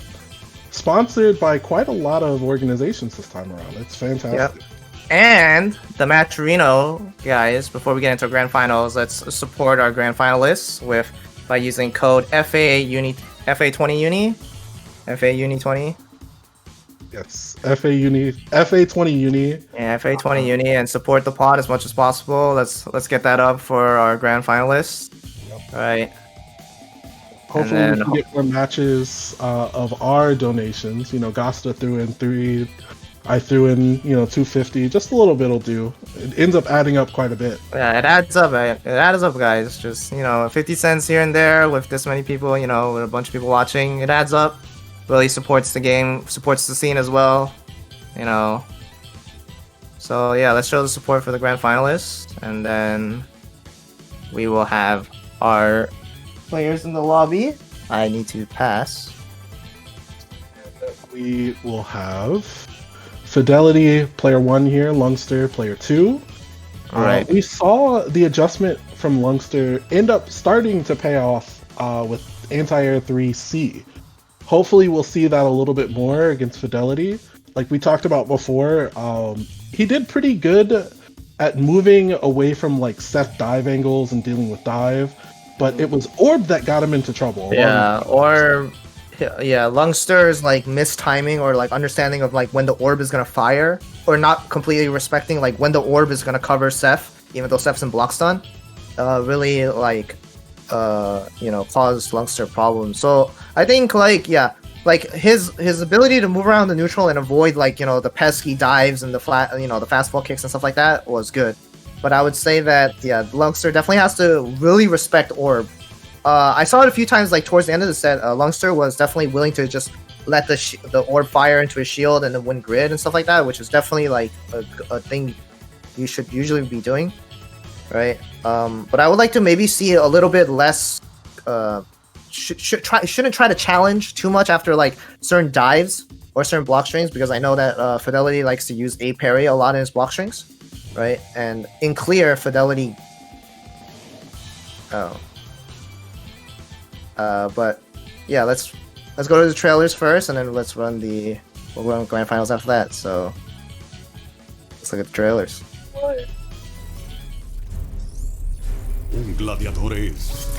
sponsored by quite a lot of organizations this time around. It's fantastic. Yep. And the matcherino guys, before we get into grand finals, let's support our grand finalists by using code FA20 Uni, FA Uni 20. Yes, FA20 Uni. Yeah, FA20 Uni, and support the pod as much as possible. Let's get that up for our grand finalists. Yep. All right. Hopefully we can get more matches of our donations. You know, Gasta threw in 3. I threw in, 250. Just a little bit will do. It ends up adding up quite a bit. Yeah, it adds up. It adds up, guys. Just, 50 cents here and there with this many people, with a bunch of people watching. It adds up. Really supports the game, supports the scene as well. So, yeah, let's show the support for the grand finalists. And then we will have our players in the lobby. I need to pass. We will have Fidelity, player 1 here, Lungster, player 2. Right. We saw the adjustment from Lungster end up starting to pay off with Anti-Air 3C. Hopefully we'll see that a little bit more against Fidelity. Like we talked about before, he did pretty good at moving away from like Seth dive angles and dealing with dive, but it was Orb that got him into trouble. Lungster's like mistiming or like understanding of like when the orb is gonna fire, or not completely respecting like when the orb is gonna cover Seth, even though Seth's in block stun, really like caused Lungster problems. So I think his ability to move around the neutral and avoid like the pesky dives and the flat the fastball kicks and stuff like that was good. But I would say that Lungster definitely has to really respect orb. I saw it a few times, like towards the end of the set. Lungster was definitely willing to just let the orb fire into his shield and then win grid and stuff like that, which is definitely like a thing you should usually be doing, right? But I would like to maybe see a little bit less. Shouldn't try to challenge too much after like certain dives or certain block strings, because I know that Fidelity likes to use A parry a lot in his block strings, right? And in clear, Fidelity. But yeah, let's go to the trailers first, and then we'll run grand finals after that. So let's look at the trailers. Un gladiador es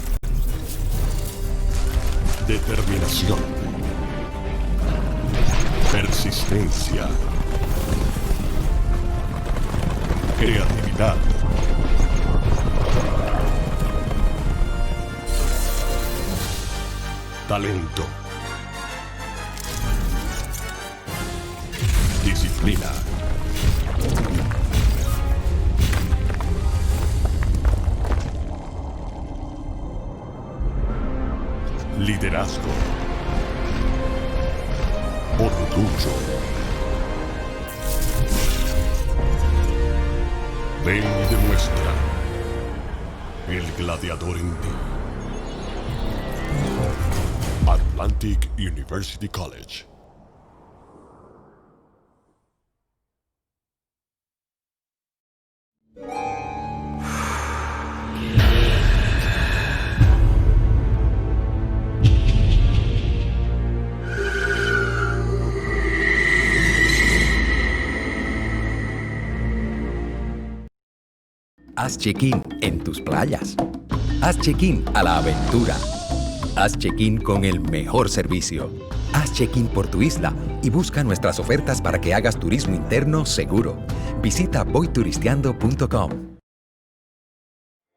determinación, persistencia, creatividad, talento, disciplina, liderazgo, orgullo. Ven y demuestra el gladiador en ti. Atlantic University College. Haz check-in en tus playas. Haz check-in a la aventura. Haz check-in con el mejor servicio. Haz check-in por tu isla y busca nuestras ofertas para que hagas turismo interno seguro. Visita voyturisteando.com.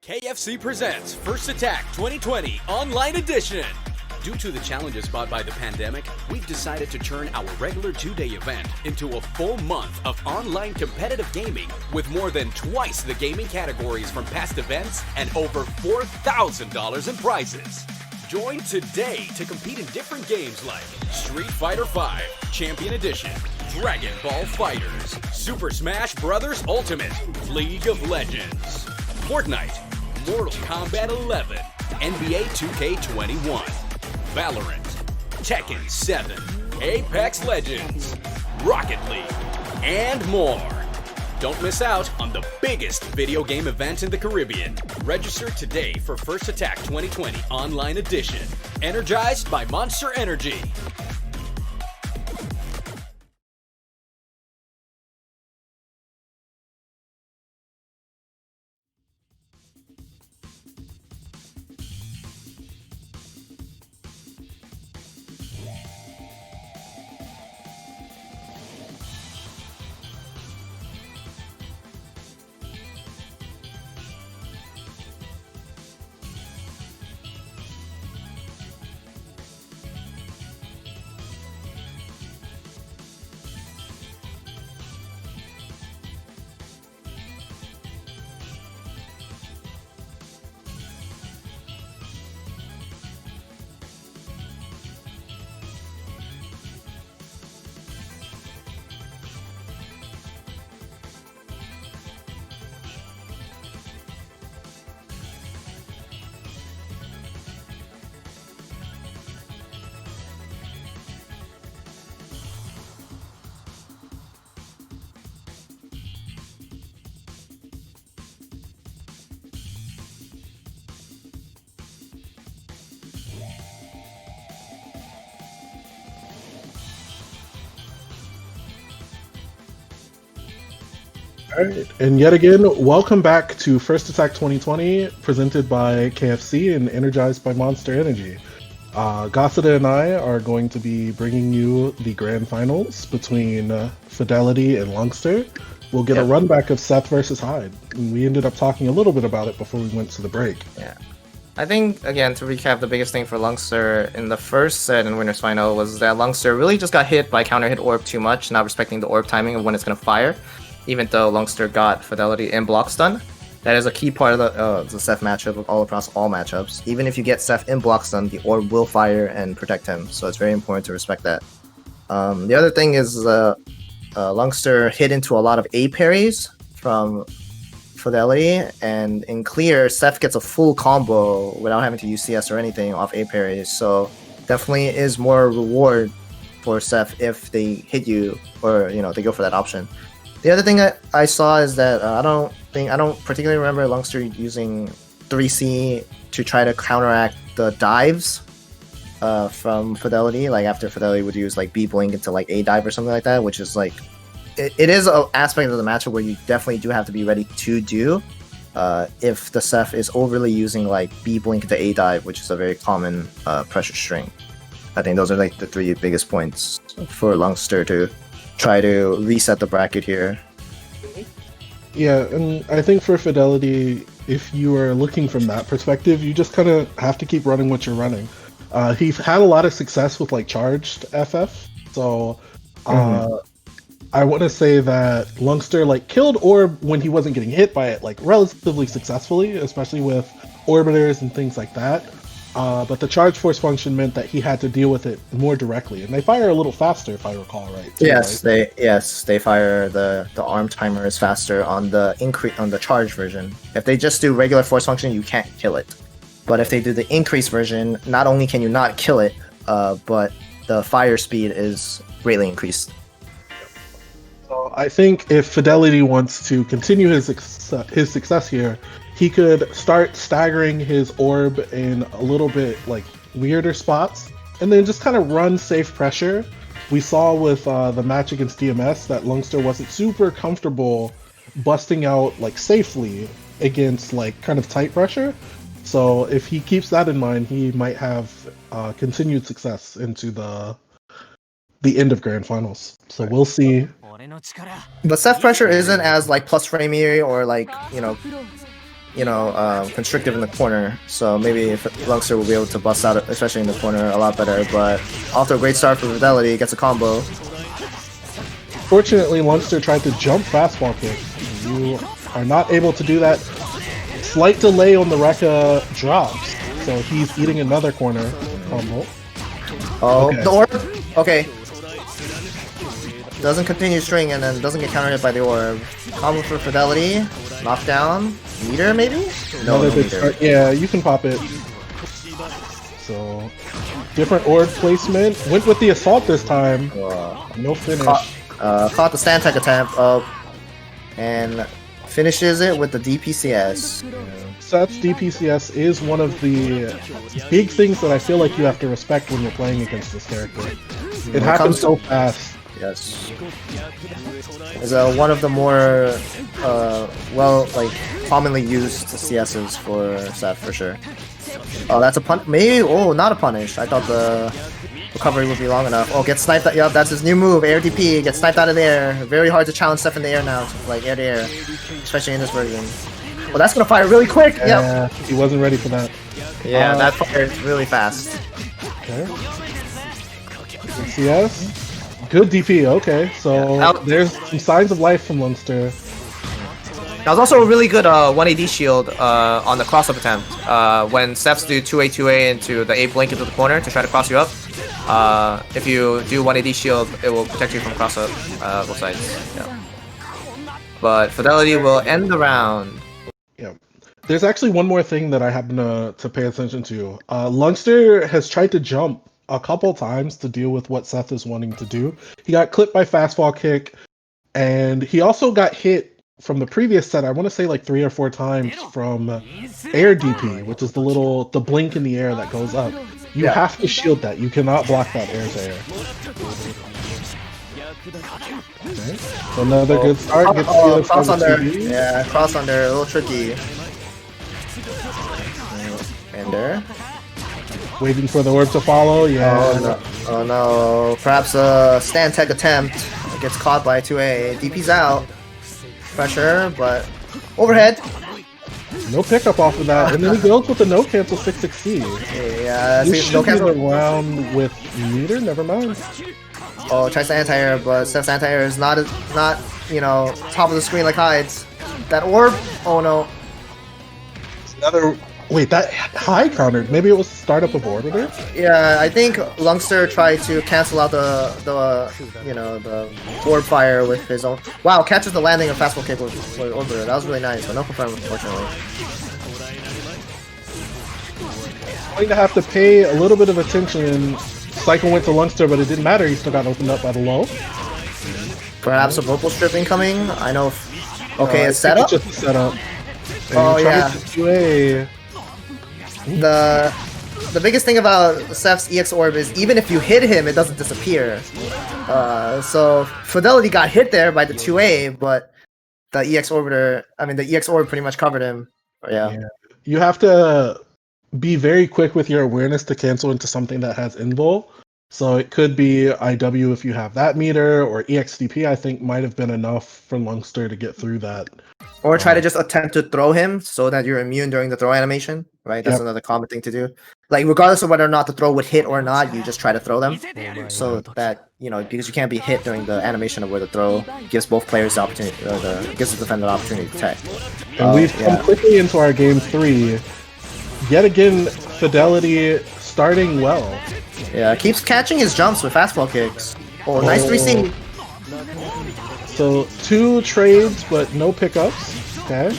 KFC presents First Attack 2020 Online Edition. Due to the challenges brought by the pandemic, we've decided to turn our regular 2-day event into a full month of online competitive gaming with more than twice the gaming categories from past events and over $4,000 in prizes. Join today to compete in different games like Street Fighter V, Champion Edition, Dragon Ball Fighters, Super Smash Bros. Ultimate, League of Legends, Fortnite, Mortal Kombat 11, NBA 2K21, Valorant, Tekken 7, Apex Legends, Rocket League, and more. Don't miss out on the biggest video game event in the Caribbean. Register today for First Attack 2020 Online Edition. Energized by Monster Energy. Alright, and yet again, welcome back to First Attack 2020, presented by KFC and energized by Monster Energy. Gossida and I are going to be bringing you the grand finals between Fidelity and Lungster. We'll get a run back of Seth versus Hyde, and we ended up talking a little bit about it before we went to the break. Yeah. I think, again, to recap, the biggest thing for Lungster in the first set in Winners Final was that Lungster really just got hit by counter hit orb too much, not respecting the orb timing of when it's going to fire. Even though Lungster got Fidelity and block stun, that is a key part of the Seth matchup all across all matchups. Even if you get Seth in block stun, the orb will fire and protect him, so it's very important to respect that. The other thing is Lungster hit into a lot of A parries from Fidelity, and in clear, Seth gets a full combo without having to use CS or anything off A parries, so definitely is more reward for Seth if they hit you, or they go for that option. The other thing I saw is that I don't particularly remember Lungster using 3C to try to counteract the dives from Fidelity. Like after Fidelity would use like B blink into like A dive or something like that, which is like it is an aspect of the matchup where you definitely do have to be ready to do if the Seth is overly using like B blink into A dive, which is a very common pressure string. I think those are like the three biggest points for Lungster to try to reset the bracket here. Yeah, and I think for Fidelity, if you are looking from that perspective, you just kind of have to keep running what you're running. He's had a lot of success with like charged FF, so I want to say that Lungster like killed Orb when he wasn't getting hit by it like relatively successfully, especially with orbiters and things like that. But the charge force function meant that he had to deal with it more directly, and they fire a little faster, if I recall right. Too, yes, right? they fire the arm timer is faster on the charge version. If they just do regular force function, you can't kill it. But if they do the increase version, not only can you not kill it, but the fire speed is greatly increased. So I think if Fidelity wants to continue his success here, he could start staggering his orb in a little bit like weirder spots, and then just kind of run safe pressure. We saw with the match against DMS that Lungster wasn't super comfortable busting out like safely against like kind of tight pressure. So if he keeps that in mind, he might have continued success into the end of Grand Finals. So we'll see. But Seth pressure isn't as like plus framey or like constrictive in the corner, so maybe if Lungster will be able to bust out, especially in the corner, a lot better. But off to a great start for Fidelity, gets a combo. Fortunately, Lungster tried to jump fastball kick. You are not able to do that. Slight delay on the Rekka drops, so he's eating another corner combo. Oh, okay. The orb? Okay. Doesn't continue string and then doesn't get counter hit by the orb. Combo for Fidelity. Knockdown. Meter, maybe? No meter. Yeah, you can pop it. So, different orb placement. Went with the assault this time. No finish. Caught the stand tech attempt. and finishes it with the DPCS. Seth's DPCS is one of the big things that I feel like you have to respect when you're playing against this character. It happens so fast. Yes. Is one of the more commonly used CSs for Seth for sure. Oh, that's a pun. Maybe. Oh, not a punish. I thought the recovery would be long enough. Oh, get sniped. Yup, that's his new move. Air DP. Get sniped out of the air. Very hard to challenge Seth in the air now, like air to air, especially in this version. Oh, that's gonna fire really quick. Yeah, he wasn't ready for that. Yeah, that fired really fast. Okay. CS. Good DP. Okay, so there's some signs of life from Lungster. That was also a really good 1AD shield on the cross-up attempt. When Steps do 2A into the A blink into the corner to try to cross you up, if you do 1AD shield, it will protect you from cross-up both sides. Yeah. But Fidelity will end the round. Yeah. There's actually one more thing that I happen to pay attention to. Lungster has tried to jump a couple times to deal with what Seth is wanting to do. He got clipped by fastball kick, and he also got hit from the previous set, I want to say like 3 or 4 times from air DP, which is the blink in the air that goes up. You have to shield that. You cannot block that air to air. Okay. So another good start. Gets the cross under. Yeah, cross under. A little tricky. And there. Waiting for the orb to follow. Yeah. Oh no. Perhaps a stand tech attempt. Gets caught by 2A. DP's out. Pressure, but overhead. No pickup off of that, and then he goes with the no cancel 660. Yeah, this no cancel around with meter. Never mind. Oh, tries to anti-air, but Steph's anti-air is not top of the screen like Hyde's. That orb. Oh no. Another. Wait, that high countered. Maybe it was the startup of Orbiter? Yeah, I think Lungster tried to cancel out the orb fire with his own. Wow, catches the landing of fastball kick with Orbiter. That was really nice, but no confirm, unfortunately. Going to have to pay a little bit of attention. Cycle went to Lungster, but it didn't matter. He still got opened up by the low. Perhaps a vocal strip incoming. I know. Okay, it's set up. Just a setup. Oh yeah. The biggest thing about Seth's EX Orb is even if you hit him, it doesn't disappear. So Fidelity got hit there by the 2A, but the EX Orb pretty much covered him. Yeah. You have to be very quick with your awareness to cancel into something that has invul. So it could be IW if you have that meter, or EXDP I think might have been enough for Lungster to get through that. Or try to just attempt to throw him so that you're immune during the throw animation, right? That's another common thing to do. Like, regardless of whether or not the throw would hit or not, you just try to throw them. So that, because you can't be hit during the animation of where the throw gives both players the opportunity, gives the defender the opportunity to attack. And we've come quickly into our game 3. Yet again, Fidelity starting well. Yeah, keeps catching his jumps with fastball kicks. Oh, nice 3C. So 2 trades, but no pickups. Okay.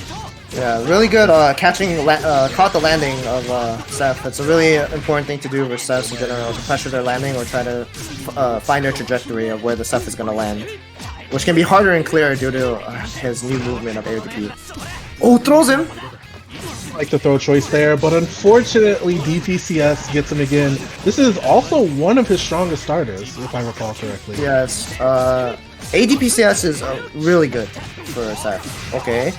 Yeah, really good catching, caught the landing of Seth. It's a really important thing to do with Seth in general, to pressure their landing or try to find their trajectory of where the Seth is going to land, which can be harder and clearer due to his new movement of air DP. Oh, throws him! Like the throw choice there, but unfortunately DPCS gets him again. This is also one of his strongest starters, if I recall correctly. Yes, ADPCS is really good for Seth. Okay.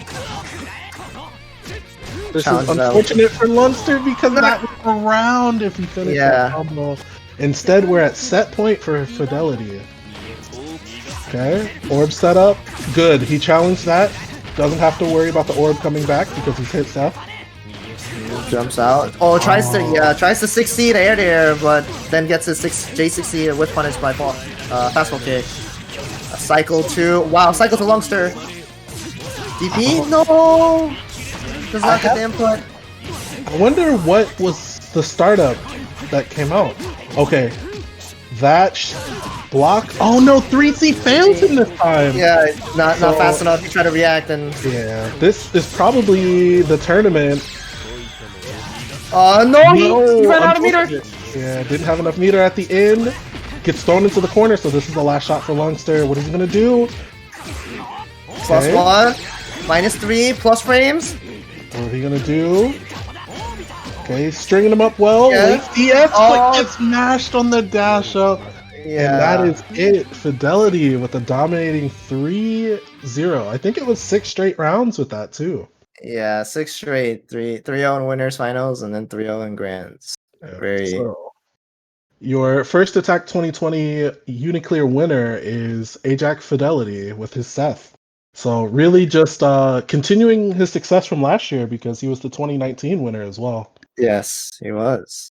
This is unfortunate for Lungster because that was around if he finished that combo. Instead, we're at set point for Fidelity. Okay, orb setup. Good, he challenged that. Doesn't have to worry about the orb coming back because he's hit Seth. Jumps out. Oh, tries to 6C to air to air, but then gets his J60 with punish by fastball kick. A cycle to cycle to Lungster. DP? No! Does not get the input. I wonder what was the startup that came out. Okay. That block. Oh no, 3C failed him this time. Yeah, not fast enough to try to react and. Yeah, this is probably the tournament. No, he ran out of meter. Yeah, didn't have enough meter at the end. Gets thrown into the corner, so this is the last shot for Lungster. What is he gonna do? +1, -3, plus frames. What are he gonna do? Okay, stringing him up well. Yeah. Late DF, Oh. but gets mashed on the dash up. Yeah. And that is it. Fidelity with a dominating 3-0. I think it was 6 straight rounds with that too. Yeah, 6 straight, 3-0 in winners finals, and then 3-0 in grands. Very. So, your first attack 2020 Uniclear winner is Ajax Fidelity with his Seth. So really just continuing his success from last year because he was the 2019 winner as well. Yes, he was.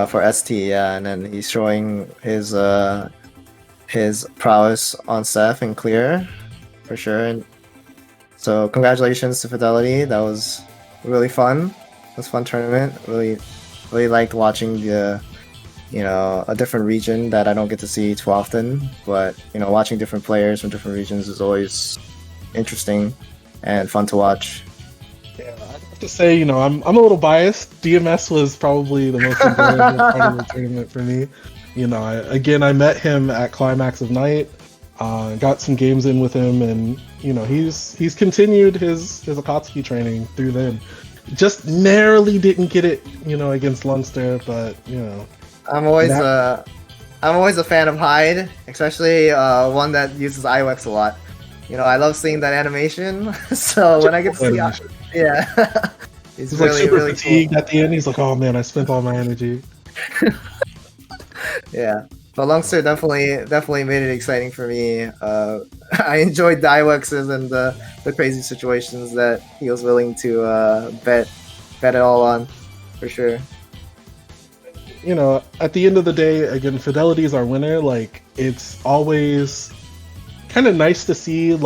For ST, yeah, and then he's showing his prowess on Seth and clear, for sure. And so congratulations to Fidelity. That was really fun. It was a fun tournament. Really liked watching a different region that I don't get to see too often. But watching different players from different regions is always interesting and fun to watch. Yeah, I have to say, I'm a little biased. DMS was probably the most enjoyable part of the tournament for me. I met him at Climax of Night, got some games in with him, and he's continued his Akatsuki training through then. Just narrowly didn't get it, against Lungster, but I'm always a fan of Hyde, especially one that uses IWEX a lot. I love seeing that animation. So when I get to see, yeah, he's like super fatigued cool. At the end. He's like, "Oh man, I spent all my energy." Yeah, but Lungster definitely made it exciting for me. I enjoyed the IWEXs and the crazy situations that he was willing to bet it all on, for sure. At the end of the day, again, Fidelity is our winner. Like, it's always kind of nice to see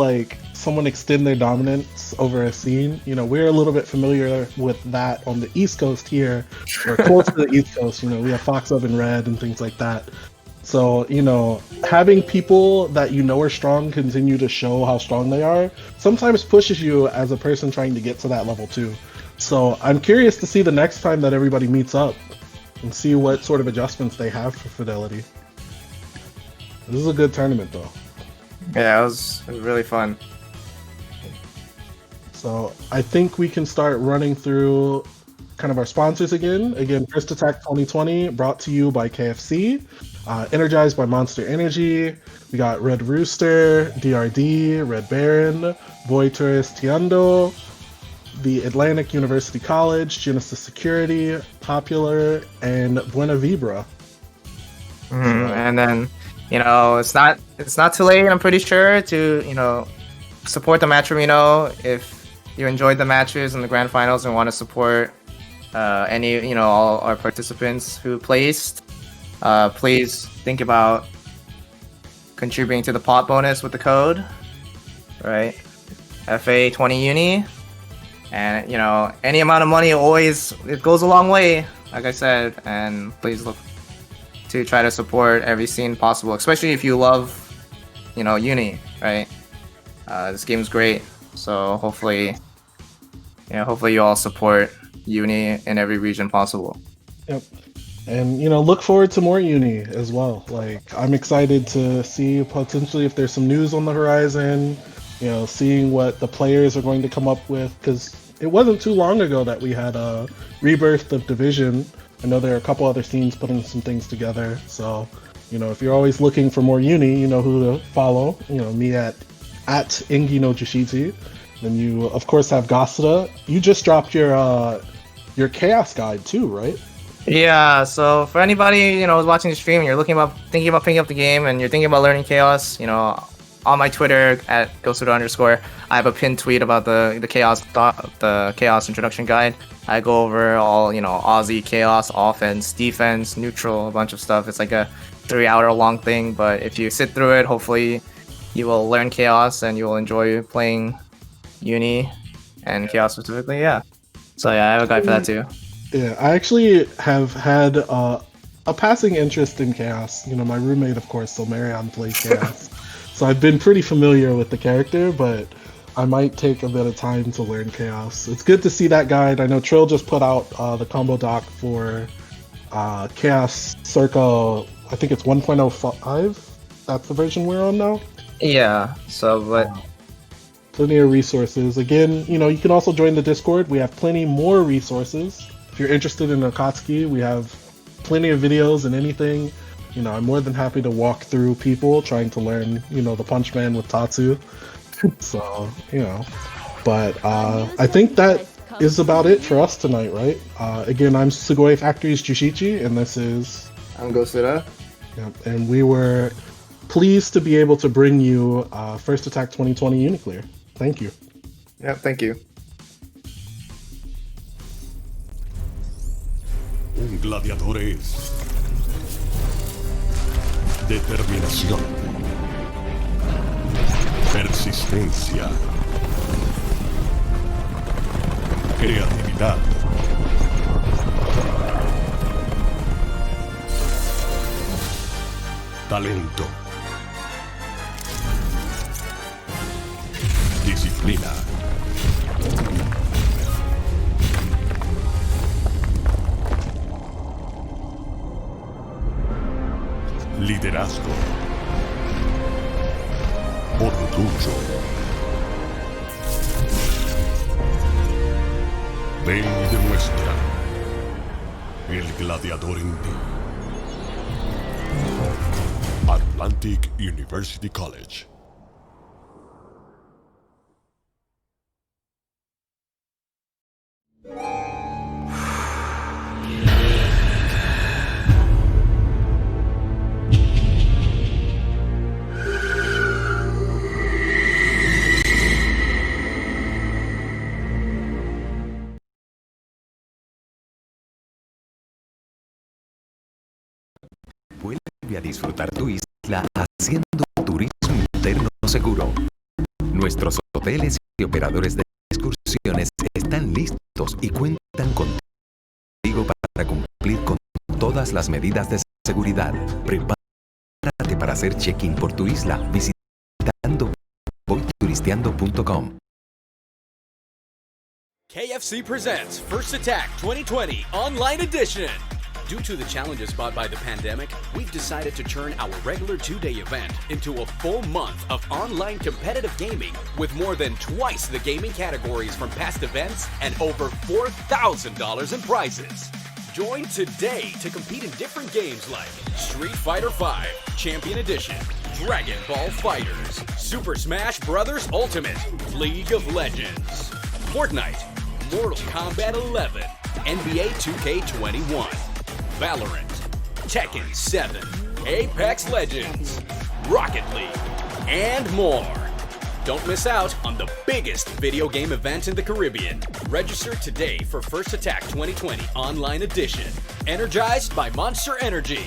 someone extend their dominance over a scene. We're a little bit familiar with that on the East Coast here, or close to the East Coast. We have Fox Up and Red and things like that. So, having people that are strong continue to show how strong they are sometimes pushes you as a person trying to get to that level too. So I'm curious to see the next time that everybody meets up and see what sort of adjustments they have for Fidelity. This is a good tournament though. Yeah, it was really fun. So I think we can start running through kind of our sponsors again. Again, First Attack 2020 brought to you by KFC, energized by Monster Energy. We got Red Rooster, DRD, Red Baron, Boy Tourist Tiando, the Atlantic University College, Genesis Security, Popular, and Buena Vibra. And then, it's not too late, I'm pretty sure, to, support the matcherino. If you enjoyed the matches in the grand finals and want to support all our participants who placed, please think about contributing to the pot bonus with the code, right? FA20Uni. And, any amount of money it goes a long way, like I said, and please look to try to support every scene possible, especially if you love, Uni, right? This game's great, so hopefully you all support Uni in every region possible. Yep. And, look forward to more Uni as well. I'm excited to see potentially if there's some news on the horizon, seeing what the players are going to come up with, because it wasn't too long ago that we had a rebirth of Division. I know there are a couple other scenes putting some things together. So, if you're always looking for more Uni, you know who to follow. Me at Ingi no Jushiti. Then you, of course, have Gasuda. You just dropped your Chaos Guide too, right? Yeah, so for anybody, who's watching the stream and you're thinking about picking up the game and you're thinking about learning Chaos, on my Twitter at Ghostuda_, I have a pinned tweet about the Chaos introduction guide. I go over all, Aussie, Chaos, offense, defense, neutral, a bunch of stuff. It's like a 3-hour long thing, but if you sit through it, hopefully you will learn Chaos and you will enjoy playing Uni and Chaos specifically, yeah. So yeah, I have a guide for that too. Yeah, I actually have had a passing interest in Chaos. My roommate, of course, so Marion plays Chaos. So I've been pretty familiar with the character, but I might take a bit of time to learn Chaos. It's good to see that guide. I know Trill just put out the combo doc for Chaos circa, I think it's 1.05. That's the version we're on now. Yeah, so but plenty of resources. Again, you can also join the Discord. We have plenty more resources. If you're interested in Akatsuki, we have plenty of videos and anything. I'm more than happy to walk through people trying to learn, the Punch Man with Tatsu. So, But I think that is about it for us tonight, right? Again, I'm Sugoi Factory's Jushichi, and this is... I'm Gosura. Yep, and we were pleased to be able to bring you First Attack 2020 Uniclear. Thank you. Yep, thank you. Un gladiador es determinación, persistencia, creatividad, talento, disciplina, liderazgo, orgullo. Ven y demuestra el gladiador en ti. Atlantic University College. Vuelve a disfrutar tu isla haciendo turismo interno seguro. Nuestros hoteles y operadores de excursiones están listos y cuentan contigo para cumplir con todas las medidas de seguridad. Prepárate para hacer check-in por tu isla visitando voyturisteando.com. KFC presents First Attack 2020 Online Edition. Due to the challenges brought by the pandemic, we've decided to turn our regular 2-day event into a full month of online competitive gaming with more than twice the gaming categories from past events and over $4,000 in prizes. Join today to compete in different games like Street Fighter V, Champion Edition, Dragon Ball Fighters, Super Smash Bros. Ultimate, League of Legends, Fortnite, Mortal Kombat 11, NBA 2K21, Valorant, Tekken 7, Apex Legends, Rocket League, and more. Don't miss out on the biggest video game event in the Caribbean. Register today for First Attack 2020 Online Edition. Energized by Monster Energy.